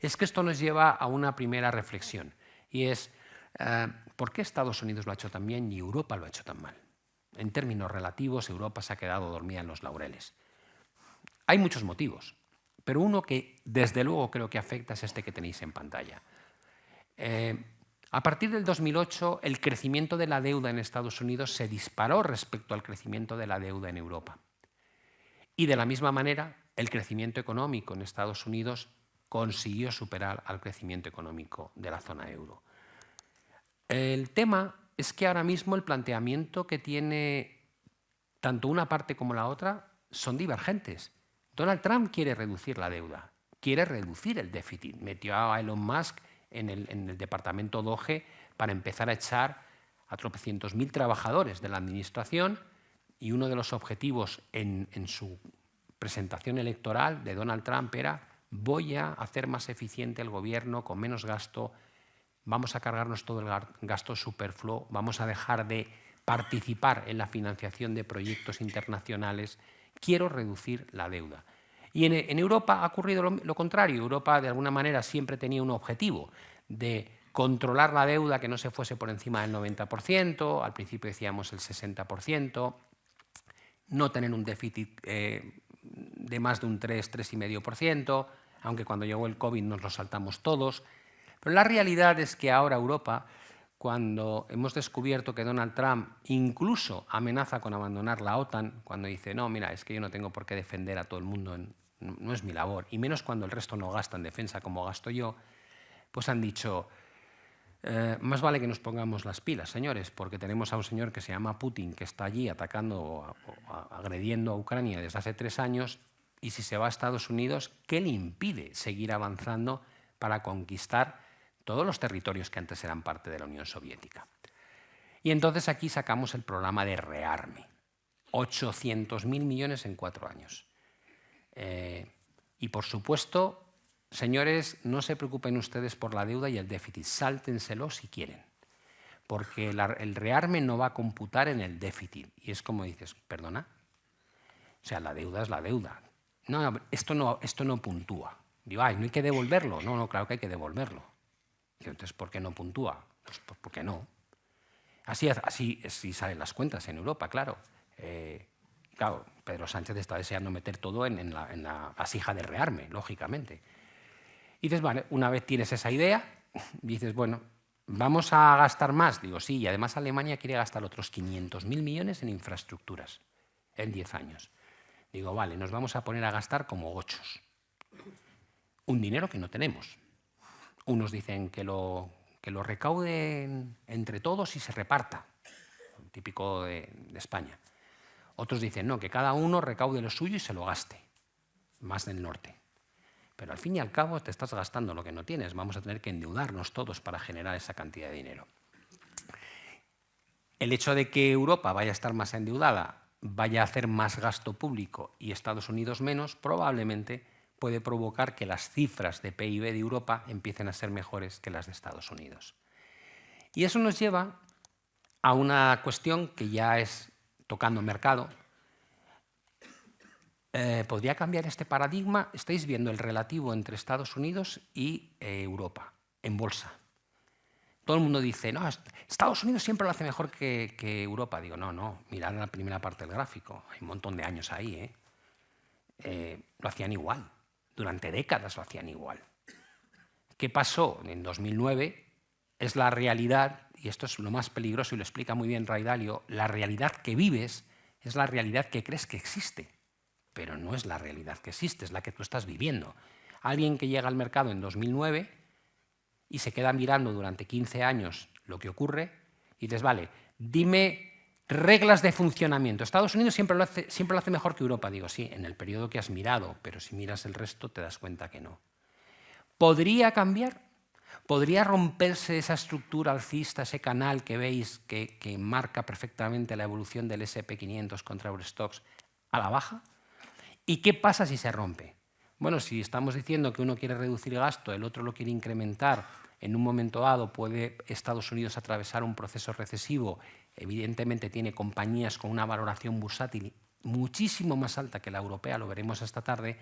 es que esto nos lleva a una primera reflexión, y es ¿por qué Estados Unidos lo ha hecho tan bien y Europa lo ha hecho tan mal? En términos relativos, Europa se ha quedado dormida en los laureles. Hay muchos motivos, pero uno que desde luego creo que afecta es este que tenéis en pantalla. A partir del 2008, el crecimiento de la deuda en Estados Unidos se disparó respecto al crecimiento de la deuda en Europa. Y de la misma manera, el crecimiento económico en Estados Unidos consiguió superar al crecimiento económico de la zona euro. El tema es que ahora mismo el planteamiento que tiene tanto una parte como la otra son divergentes. Donald Trump quiere reducir la deuda, quiere reducir el déficit. Metió a Elon Musk en el departamento DOGE para empezar a echar a tropecientos mil trabajadores de la administración, y uno de los objetivos en su presentación electoral de Donald Trump era: voy a hacer más eficiente el gobierno con menos gasto, vamos a cargarnos todo el gasto superfluo, vamos a dejar de participar en la financiación de proyectos internacionales, quiero reducir la deuda. Y en Europa ha ocurrido lo contrario. Europa de alguna manera siempre tenía un objetivo de controlar la deuda, que no se fuese por encima del 90%, al principio decíamos el 60%, no tener un déficit de más de un 3,5%, aunque cuando llegó el COVID nos lo saltamos todos. Pero la realidad es que ahora Europa, cuando hemos descubierto que Donald Trump incluso amenaza con abandonar la OTAN, cuando dice, no, mira, es que yo no tengo por qué defender a todo el mundo, no es mi labor, y menos cuando el resto no gasta en defensa como gasto yo, pues han dicho, más vale que nos pongamos las pilas, señores, porque tenemos a un señor que se llama Putin, que está allí atacando, agrediendo a Ucrania desde hace 3 años, y si se va a Estados Unidos, ¿qué le impide seguir avanzando para conquistar todos los territorios que antes eran parte de la Unión Soviética? Y entonces aquí sacamos el programa de rearme. 800.000 millones en 4 años. Y por supuesto, señores, no se preocupen ustedes por la deuda y el déficit, sáltenselo si quieren, porque el rearme no va a computar en el déficit. Y es como dices, ¿perdona? O sea, la deuda es la deuda. No, esto no puntúa. Digo, ay, ¿no hay que devolverlo? No, claro que hay que devolverlo. Digo, entonces, ¿por qué no puntúa? Pues porque no. Así salen las cuentas en Europa, claro. Claro, Pedro Sánchez está deseando meter todo en la vasija de rearme, lógicamente. Y dices, vale, una vez tienes esa idea, dices, bueno, ¿vamos a gastar más? Digo, sí, y además Alemania quiere gastar otros 500.000 millones en infraestructuras en 10 años. Digo, vale, nos vamos a poner a gastar como gochos. Un dinero que no tenemos. Unos dicen que lo recauden entre todos y se reparta, típico de España. Otros dicen, no, que cada uno recaude lo suyo y se lo gaste, más del norte. Pero al fin y al cabo te estás gastando lo que no tienes. Vamos a tener que endeudarnos todos para generar esa cantidad de dinero. El hecho de que Europa vaya a estar más endeudada vaya a hacer más gasto público y Estados Unidos menos, probablemente puede provocar que las cifras de PIB de Europa empiecen a ser mejores que las de Estados Unidos. Y eso nos lleva a una cuestión que ya es tocando mercado. ¿Podría cambiar este paradigma? Estáis viendo el relativo entre Estados Unidos y Europa en bolsa. Todo el mundo dice, no, Estados Unidos siempre lo hace mejor que Europa. Digo, no, mirad la primera parte del gráfico. Hay un montón de años ahí. Lo hacían igual. Durante décadas lo hacían igual. ¿Qué pasó en 2009? Es la realidad, y esto es lo más peligroso y lo explica muy bien Ray Dalio, la realidad que vives es la realidad que crees que existe, pero no es la realidad que existe, es la que tú estás viviendo. Alguien que llega al mercado en 2009 y se queda mirando durante 15 años lo que ocurre y dices, vale, dime reglas de funcionamiento. Estados Unidos siempre lo hace mejor que Europa. Digo, sí, en el periodo que has mirado, pero si miras el resto te das cuenta que no. ¿Podría cambiar? ¿Podría romperse esa estructura alcista, ese canal que veis que marca perfectamente la evolución del S&P 500 contra Eurostoxx a la baja? ¿Y qué pasa si se rompe? Bueno, si estamos diciendo que uno quiere reducir gasto, el otro lo quiere incrementar, en un momento dado puede Estados Unidos atravesar un proceso recesivo, evidentemente tiene compañías con una valoración bursátil muchísimo más alta que la europea, lo veremos esta tarde.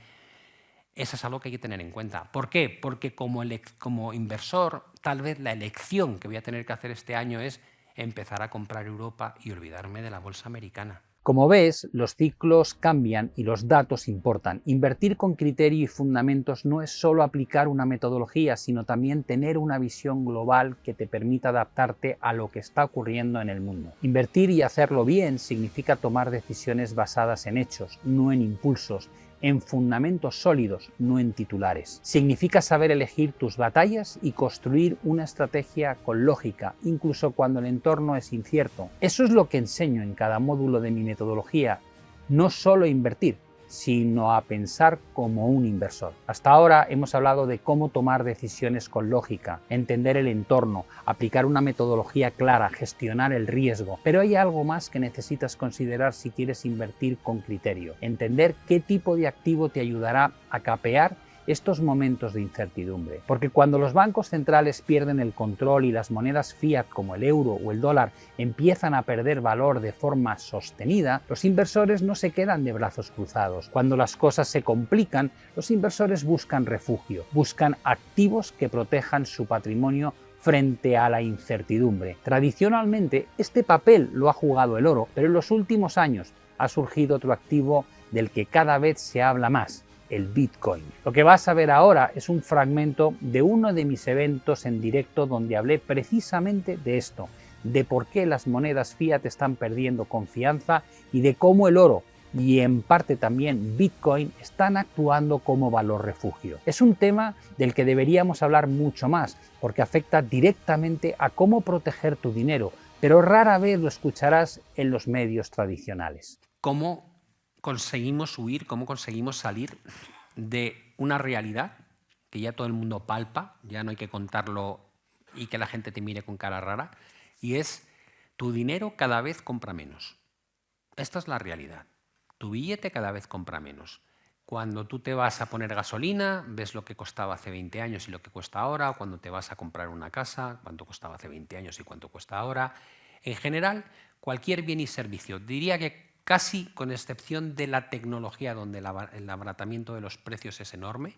Eso es algo que hay que tener en cuenta. ¿Por qué? Porque como inversor, tal vez la elección que voy a tener que hacer este año es empezar a comprar Europa y olvidarme de la bolsa americana. Como ves, los ciclos cambian y los datos importan. Invertir con criterio y fundamentos no es solo aplicar una metodología, sino también tener una visión global que te permita adaptarte a lo que está ocurriendo en el mundo. Invertir y hacerlo bien significa tomar decisiones basadas en hechos, no en impulsos, en fundamentos sólidos, no en titulares. Significa saber elegir tus batallas y construir una estrategia con lógica, incluso cuando el entorno es incierto. Eso es lo que enseño en cada módulo de mi metodología. No solo invertir, sino a pensar como un inversor. Hasta ahora hemos hablado de cómo tomar decisiones con lógica, entender el entorno, aplicar una metodología clara, gestionar el riesgo. Pero hay algo más que necesitas considerar si quieres invertir con criterio. Entender qué tipo de activo te ayudará a capear estos momentos de incertidumbre. Porque cuando los bancos centrales pierden el control y las monedas fiat como el euro o el dólar empiezan a perder valor de forma sostenida, los inversores no se quedan de brazos cruzados. Cuando las cosas se complican, los inversores buscan refugio, buscan activos que protejan su patrimonio frente a la incertidumbre. Tradicionalmente, este papel lo ha jugado el oro, pero en los últimos años ha surgido otro activo del que cada vez se habla más: el Bitcoin. Lo que vas a ver ahora es un fragmento de uno de mis eventos en directo donde hablé precisamente de esto, de por qué las monedas fiat están perdiendo confianza y de cómo el oro y en parte también Bitcoin están actuando como valor refugio. Es un tema del que deberíamos hablar mucho más porque afecta directamente a cómo proteger tu dinero, pero rara vez lo escucharás en los medios tradicionales. ¿Cómo conseguimos huir, cómo conseguimos salir de una realidad que ya todo el mundo palpa, ya no hay que contarlo y que la gente te mire con cara rara, y es tu dinero cada vez compra menos? Esta es la realidad. Tu billete cada vez compra menos. Cuando tú te vas a poner gasolina, ves lo que costaba hace 20 años y lo que cuesta ahora. Cuando te vas a comprar una casa, cuánto costaba hace 20 años y cuánto cuesta ahora. En general, cualquier bien y servicio. Diría que casi con excepción de la tecnología, donde el abaratamiento de los precios es enorme,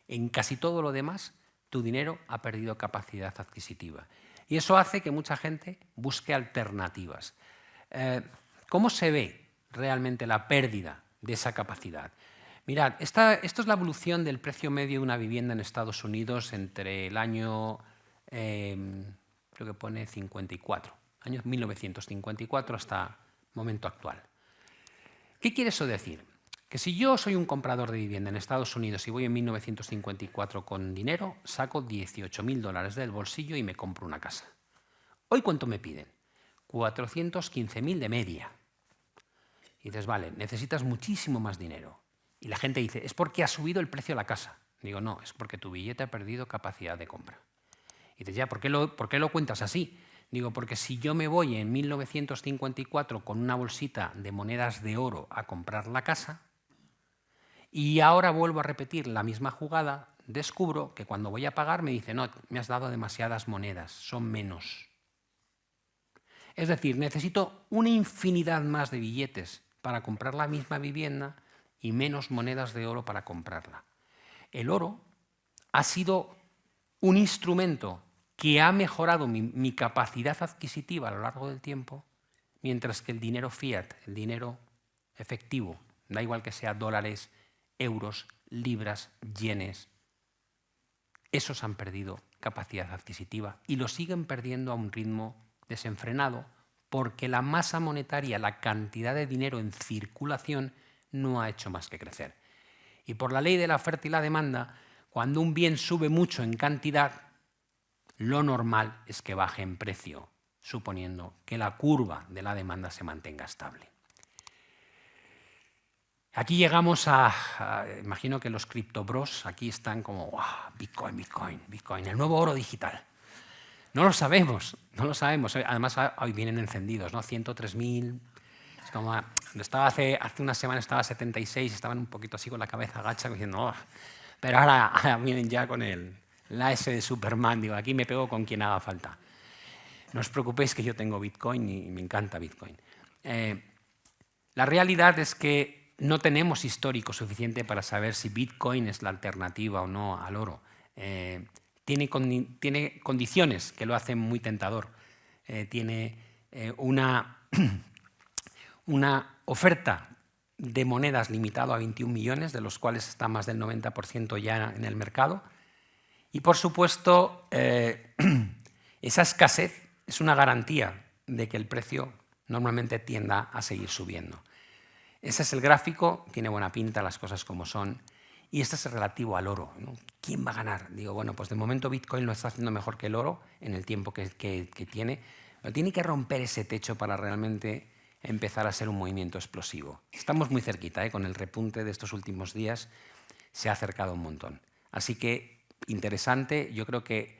en casi todo lo demás, tu dinero ha perdido capacidad adquisitiva. Y eso hace que mucha gente busque alternativas. ¿Cómo se ve realmente la pérdida de esa capacidad? Mirad, esto es la evolución del precio medio de una vivienda en Estados Unidos entre el año, creo que pone 54, año 1954 hasta el momento actual. ¿Qué quiere eso decir? Que si yo soy un comprador de vivienda en Estados Unidos y voy en 1954 con dinero, saco $18.000 del bolsillo y me compro una casa. ¿Hoy cuánto me piden? 415.000 de media. Y dices, vale, necesitas muchísimo más dinero. Y la gente dice, es porque ha subido el precio de la casa. Digo, no, es porque tu billete ha perdido capacidad de compra. Y dices, ya, ¿por qué lo cuentas así? Digo, porque si yo me voy en 1954 con una bolsita de monedas de oro a comprar la casa y ahora vuelvo a repetir la misma jugada, descubro que cuando voy a pagar me dice, no, me has dado demasiadas monedas, son menos. Es decir, necesito una infinidad más de billetes para comprar la misma vivienda y menos monedas de oro para comprarla. El oro ha sido un instrumento que ha mejorado mi capacidad adquisitiva a lo largo del tiempo, mientras que el dinero fiat, el dinero efectivo, da igual que sea dólares, euros, libras, yenes, esos han perdido capacidad adquisitiva y lo siguen perdiendo a un ritmo desenfrenado porque la masa monetaria, la cantidad de dinero en circulación no ha hecho más que crecer. Y por la ley de la oferta y la demanda, cuando un bien sube mucho en cantidad, lo normal es que baje en precio, suponiendo que la curva de la demanda se mantenga estable. Aquí llegamos imagino que los criptobros aquí están como, wow, Bitcoin, Bitcoin, Bitcoin, el nuevo oro digital. No lo sabemos, no lo sabemos. Además, hoy vienen encendidos, ¿no? 103.000. Es como, hace una semana estaba a 76, estaban un poquito así con la cabeza agacha, diciendo, oh. Pero ahora vienen ya con la S de Superman, digo, aquí me pego con quien haga falta. No os preocupéis que yo tengo Bitcoin y me encanta Bitcoin. La realidad es que no tenemos histórico suficiente para saber si Bitcoin es la alternativa o no al oro. Tiene condiciones que lo hacen muy tentador. Tiene una oferta de monedas limitado a 21 millones, de los cuales está más del 90% ya en el mercado. Y, por supuesto, esa escasez es una garantía de que el precio normalmente tienda a seguir subiendo. Ese es el gráfico, tiene buena pinta, las cosas como son. Y este es relativo al oro, ¿no? ¿Quién va a ganar? Digo, bueno, pues de momento Bitcoin lo está haciendo mejor que el oro en el tiempo que tiene. Pero tiene que romper ese techo para realmente empezar a ser un movimiento explosivo. Estamos muy cerquita, con el repunte de estos últimos días se ha acercado un montón. Así que, interesante, yo creo que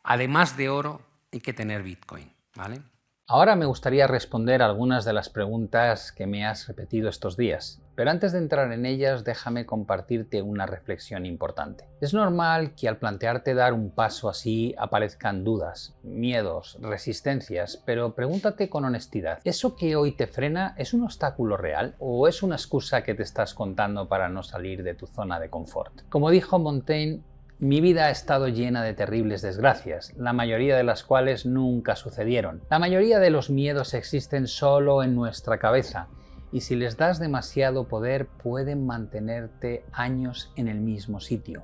además de oro hay que tener Bitcoin, ¿vale? Ahora me gustaría responder algunas de las preguntas que me has repetido estos días, pero antes de entrar en ellas déjame compartirte una reflexión importante. Es normal que al plantearte dar un paso así aparezcan dudas, miedos, resistencias, pero pregúntate con honestidad, ¿eso que hoy te frena es un obstáculo real o es una excusa que te estás contando para no salir de tu zona de confort? Como dijo Montaigne, mi vida ha estado llena de terribles desgracias, la mayoría de las cuales nunca sucedieron. La mayoría de los miedos existen solo en nuestra cabeza y si les das demasiado poder pueden mantenerte años en el mismo sitio.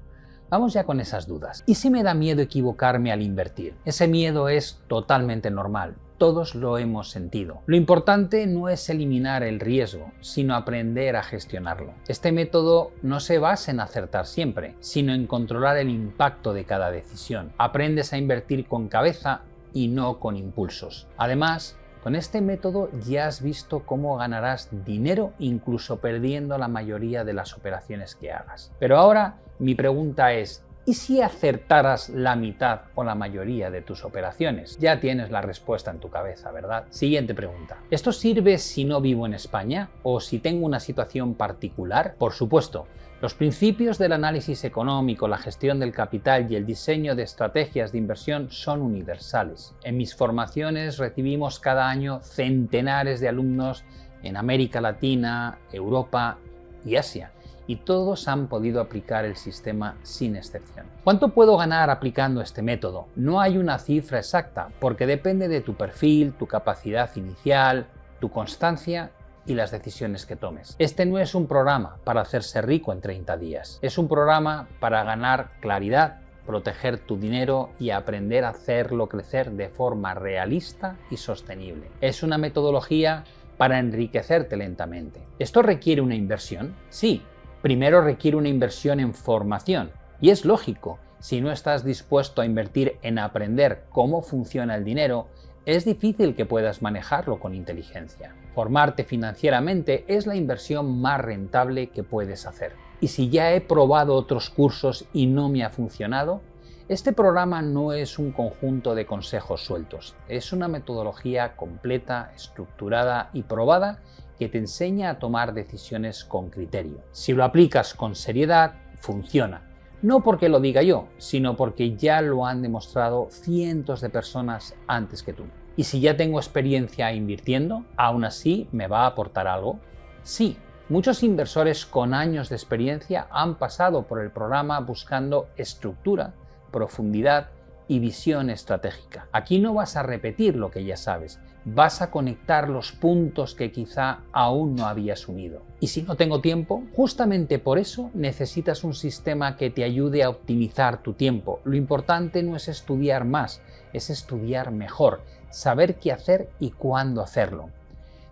Vamos ya con esas dudas. ¿Y si me da miedo equivocarme al invertir? Ese miedo es totalmente normal. Todos lo hemos sentido. Lo importante no es eliminar el riesgo, sino aprender a gestionarlo. Este método no se basa en acertar siempre, sino en controlar el impacto de cada decisión. Aprendes a invertir con cabeza y no con impulsos. Además, con este método ya has visto cómo ganarás dinero incluso perdiendo la mayoría de las operaciones que hagas. Pero ahora mi pregunta es, ¿y si acertaras la mitad o la mayoría de tus operaciones? Ya tienes la respuesta en tu cabeza, ¿verdad? Siguiente pregunta. ¿Esto sirve si no vivo en España o si tengo una situación particular? Por supuesto. Los principios del análisis económico, la gestión del capital y el diseño de estrategias de inversión son universales. En mis formaciones recibimos cada año centenares de alumnos en América Latina, Europa y Asia. Y todos han podido aplicar el sistema sin excepción. ¿Cuánto puedo ganar aplicando este método? No hay una cifra exacta, porque depende de tu perfil, tu capacidad inicial, tu constancia y las decisiones que tomes. Este no es un programa para hacerse rico en 30 días. Es un programa para ganar claridad, proteger tu dinero y aprender a hacerlo crecer de forma realista y sostenible. Es una metodología para enriquecerte lentamente. ¿Esto requiere una inversión? Sí. Primero requiere una inversión en formación, y es lógico, si no estás dispuesto a invertir en aprender cómo funciona el dinero, es difícil que puedas manejarlo con inteligencia. Formarte financieramente es la inversión más rentable que puedes hacer. Y si ya he probado otros cursos y no me ha funcionado, Este programa no es un conjunto de consejos sueltos, es una metodología completa, estructurada y probada que te enseña a tomar decisiones con criterio. Si lo aplicas con seriedad, funciona. No porque lo diga yo, sino porque ya lo han demostrado cientos de personas antes que tú. ¿Y si ya tengo experiencia invirtiendo, aún así me va a aportar algo? Sí, muchos inversores con años de experiencia han pasado por el programa buscando estructura, profundidad y visión estratégica. Aquí no vas a repetir lo que ya sabes, vas a conectar los puntos que quizá aún no habías unido. Y si no tengo tiempo, justamente por eso necesitas un sistema que te ayude a optimizar tu tiempo. Lo importante no es estudiar más, es estudiar mejor, saber qué hacer y cuándo hacerlo.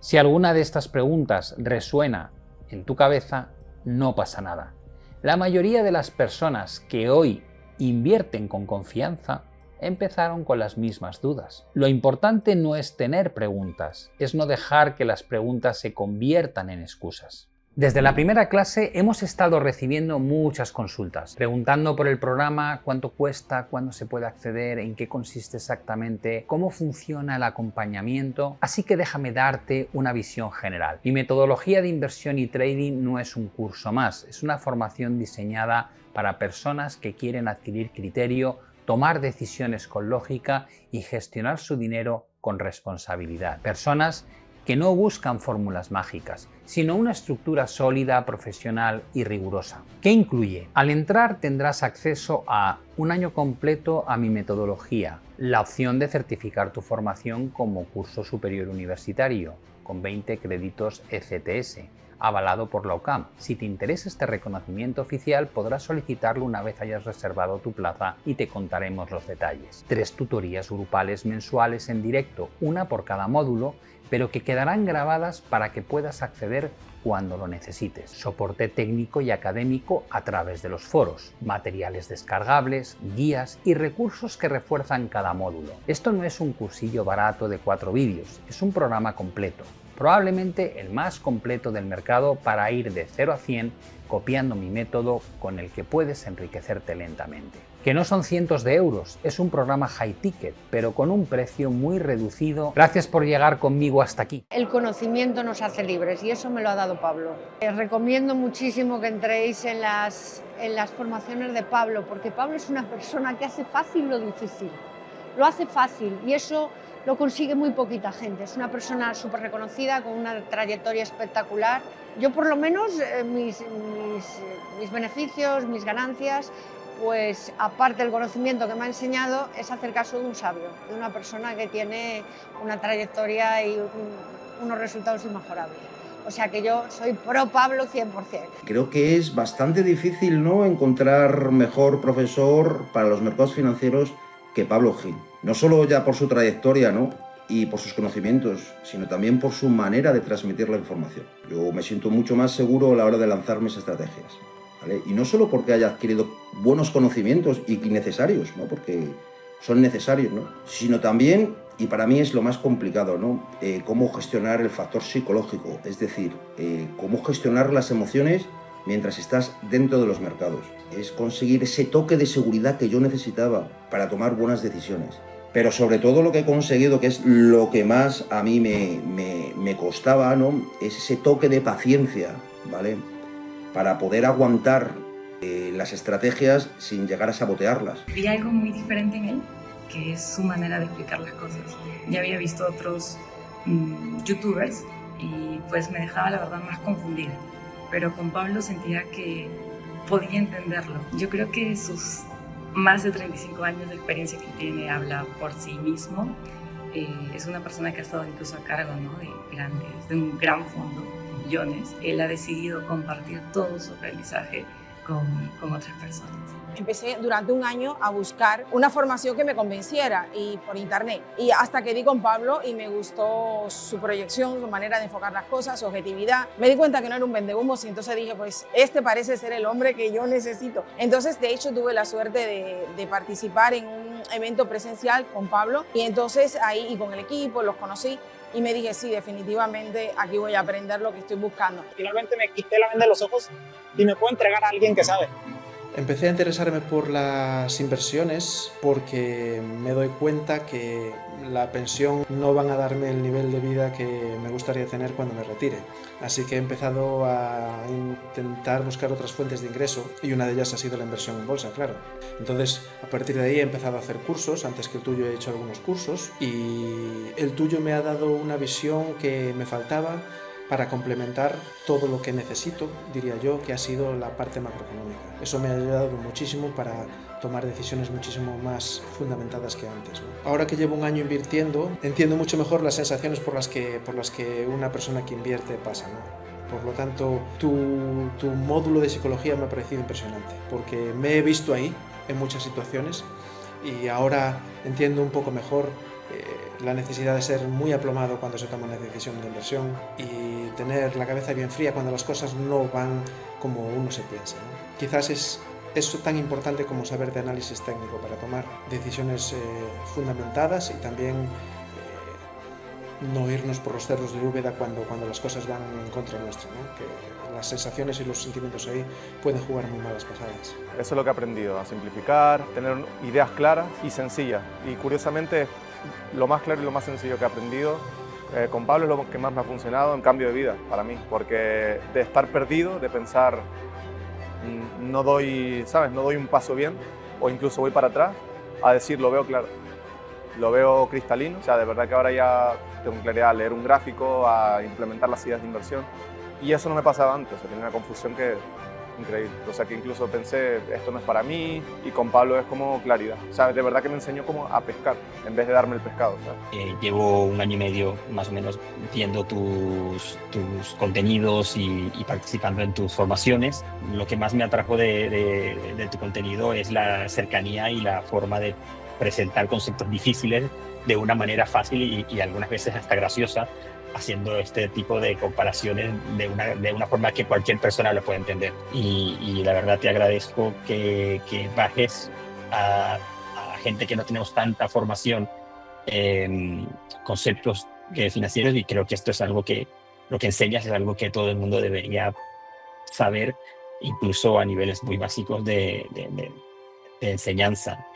Si alguna de estas preguntas resuena en tu cabeza, no pasa nada. La mayoría de las personas que hoy invierten con confianza empezaron con las mismas dudas. Lo importante no es tener preguntas, es no dejar que las preguntas se conviertan en excusas. Desde la primera clase hemos estado recibiendo muchas consultas, preguntando por el programa, cuánto cuesta, cuándo se puede acceder, en qué consiste exactamente, cómo funciona el acompañamiento. Así que déjame darte una visión general. Mi metodología de inversión y trading no es un curso más, es una formación diseñada para personas que quieren adquirir criterio, tomar decisiones con lógica y gestionar su dinero con responsabilidad. Personas que no buscan fórmulas mágicas, sino una estructura sólida, profesional y rigurosa. ¿Qué incluye? Al entrar tendrás acceso a un año completo a mi metodología, la opción de certificar tu formación como curso superior universitario, con 20 créditos ECTS, avalado por la UCAM. Si te interesa este reconocimiento oficial, podrás solicitarlo una vez hayas reservado tu plaza y te contaremos los detalles. 3 tutorías grupales mensuales en directo, una por cada módulo, pero que quedarán grabadas para que puedas acceder cuando lo necesites. Soporte técnico y académico a través de los foros, materiales descargables, guías y recursos que refuerzan cada módulo. Esto no es un cursillo barato de 4 vídeos, es un programa completo. Probablemente el más completo del mercado para ir de 0 a 100 copiando mi método con el que puedes enriquecerte lentamente. Que no son cientos de euros, es un programa high ticket, pero con un precio muy reducido. Gracias por llegar conmigo hasta aquí. El conocimiento nos hace libres y eso me lo ha dado Pablo. Recomiendo muchísimo que entréis en las formaciones de Pablo, porque Pablo es una persona que hace fácil lo difícil. Lo hace fácil y eso lo consigue muy poquita gente. Es una persona súper reconocida, con una trayectoria espectacular. Yo por lo menos mis beneficios, mis ganancias, pues aparte del conocimiento que me ha enseñado, es hacer caso de un sabio, de una persona que tiene una trayectoria y unos resultados inmejorables. O sea que yo soy pro Pablo 100%. Creo que es bastante difícil, ¿no?, encontrar mejor profesor para los mercados financieros que Pablo Gil. No solo ya por su trayectoria, ¿no?, y por sus conocimientos, sino también por su manera de transmitir la información. Yo me siento mucho más seguro a la hora de lanzar mis estrategias, ¿vale? Y no solo porque haya adquirido buenos conocimientos y necesarios, ¿no?, porque son necesarios, ¿no?, sino también, y para mí es lo más complicado, ¿no?, cómo gestionar el factor psicológico, es decir, cómo gestionar las emociones mientras estás dentro de los mercados. Es conseguir ese toque de seguridad que yo necesitaba para tomar buenas decisiones. Pero sobre todo lo que he conseguido, que es lo que más a mí me costaba, ¿no?, es ese toque de paciencia, ¿vale?, para poder aguantar las estrategias sin llegar a sabotearlas. Vi algo muy diferente en él, que es su manera de explicar las cosas. Ya había visto otros youtubers y pues me dejaba la verdad más confundida. Pero con Pablo sentía que podía entenderlo. Yo creo que sus más de 35 años de experiencia que tiene habla por sí mismo. Es una persona que ha estado incluso a cargo, ¿no?, de un gran fondo, de millones. Él ha decidido compartir todo su aprendizaje con otras personas. Empecé durante un año a buscar una formación que me convenciera y por internet. Y hasta que di con Pablo y me gustó su proyección, su manera de enfocar las cosas, su objetividad. Me di cuenta que no era un vendehumos y entonces dije, pues este parece ser el hombre que yo necesito. Entonces, de hecho, tuve la suerte de participar en un evento presencial con Pablo y entonces ahí y con el equipo los conocí. Y me dije, sí, definitivamente aquí voy a aprender lo que estoy buscando. Finalmente me quité la venda de los ojos y me puedo entregar a alguien que sabe. Empecé a interesarme por las inversiones porque me doy cuenta que la pensión no van a darme el nivel de vida que me gustaría tener cuando me retire. Así que he empezado a intentar buscar otras fuentes de ingreso y una de ellas ha sido la inversión en bolsa, claro. Entonces, a partir de ahí he empezado a hacer cursos. Antes que el tuyo he hecho algunos cursos y el tuyo me ha dado una visión que me faltaba para complementar todo lo que necesito, diría yo, que ha sido la parte macroeconómica. Eso me ha ayudado muchísimo para tomar decisiones muchísimo más fundamentadas que antes, ¿no? Ahora que llevo un año invirtiendo, entiendo mucho mejor las sensaciones por las que una persona que invierte pasa, ¿no? Por lo tanto, tu módulo de psicología me ha parecido impresionante, porque me he visto ahí en muchas situaciones y ahora entiendo un poco mejor la necesidad de ser muy aplomado cuando se toma una decisión de inversión y tener la cabeza bien fría cuando las cosas no van como uno se piensa, ¿no? Quizás es eso tan importante como saber de análisis técnico para tomar decisiones fundamentadas y también no irnos por los cerros de Úbeda cuando las cosas van en contra nuestra, ¿no? Que las sensaciones y los sentimientos ahí pueden jugar muy malas pasadas. Eso es lo que he aprendido, a simplificar, tener ideas claras y sencillas. Y curiosamente, lo más claro y lo más sencillo que he aprendido con Pablo es lo que más me ha funcionado en cambio de vida para mí, porque de estar perdido, de pensar no doy un paso bien o incluso voy para atrás, a decir lo veo claro, lo veo cristalino. O sea, de verdad que ahora ya tengo claridad a leer un gráfico, a implementar las ideas de inversión y eso no me pasaba antes, o sea, tenía una confusión que increíble. O sea, que incluso pensé, esto no es para mí, y con Pablo es como claridad. O sea, de verdad que me enseñó como a pescar, en vez de darme el pescado, ¿sabes? Llevo un año y medio, más o menos, viendo tus contenidos y participando en tus formaciones. Lo que más me atrajo de tu contenido es la cercanía y la forma de presentar conceptos difíciles de una manera fácil y algunas veces hasta graciosa, haciendo este tipo de comparaciones de una forma que cualquier persona lo pueda entender. Y la verdad te agradezco que bajes a gente que no tenemos tanta formación en conceptos financieros, y creo que esto es algo que lo que enseñas es algo que todo el mundo debería saber, incluso a niveles muy básicos de enseñanza.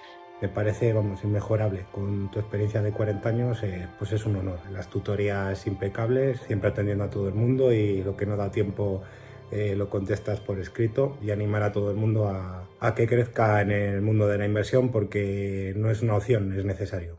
Me parece, inmejorable. Con tu experiencia de 40 años, pues es un honor. Las tutorías impecables, siempre atendiendo a todo el mundo, y lo que no da tiempo lo contestas por escrito, y animar a todo el mundo a que crezca en el mundo de la inversión, porque no es una opción, es necesario.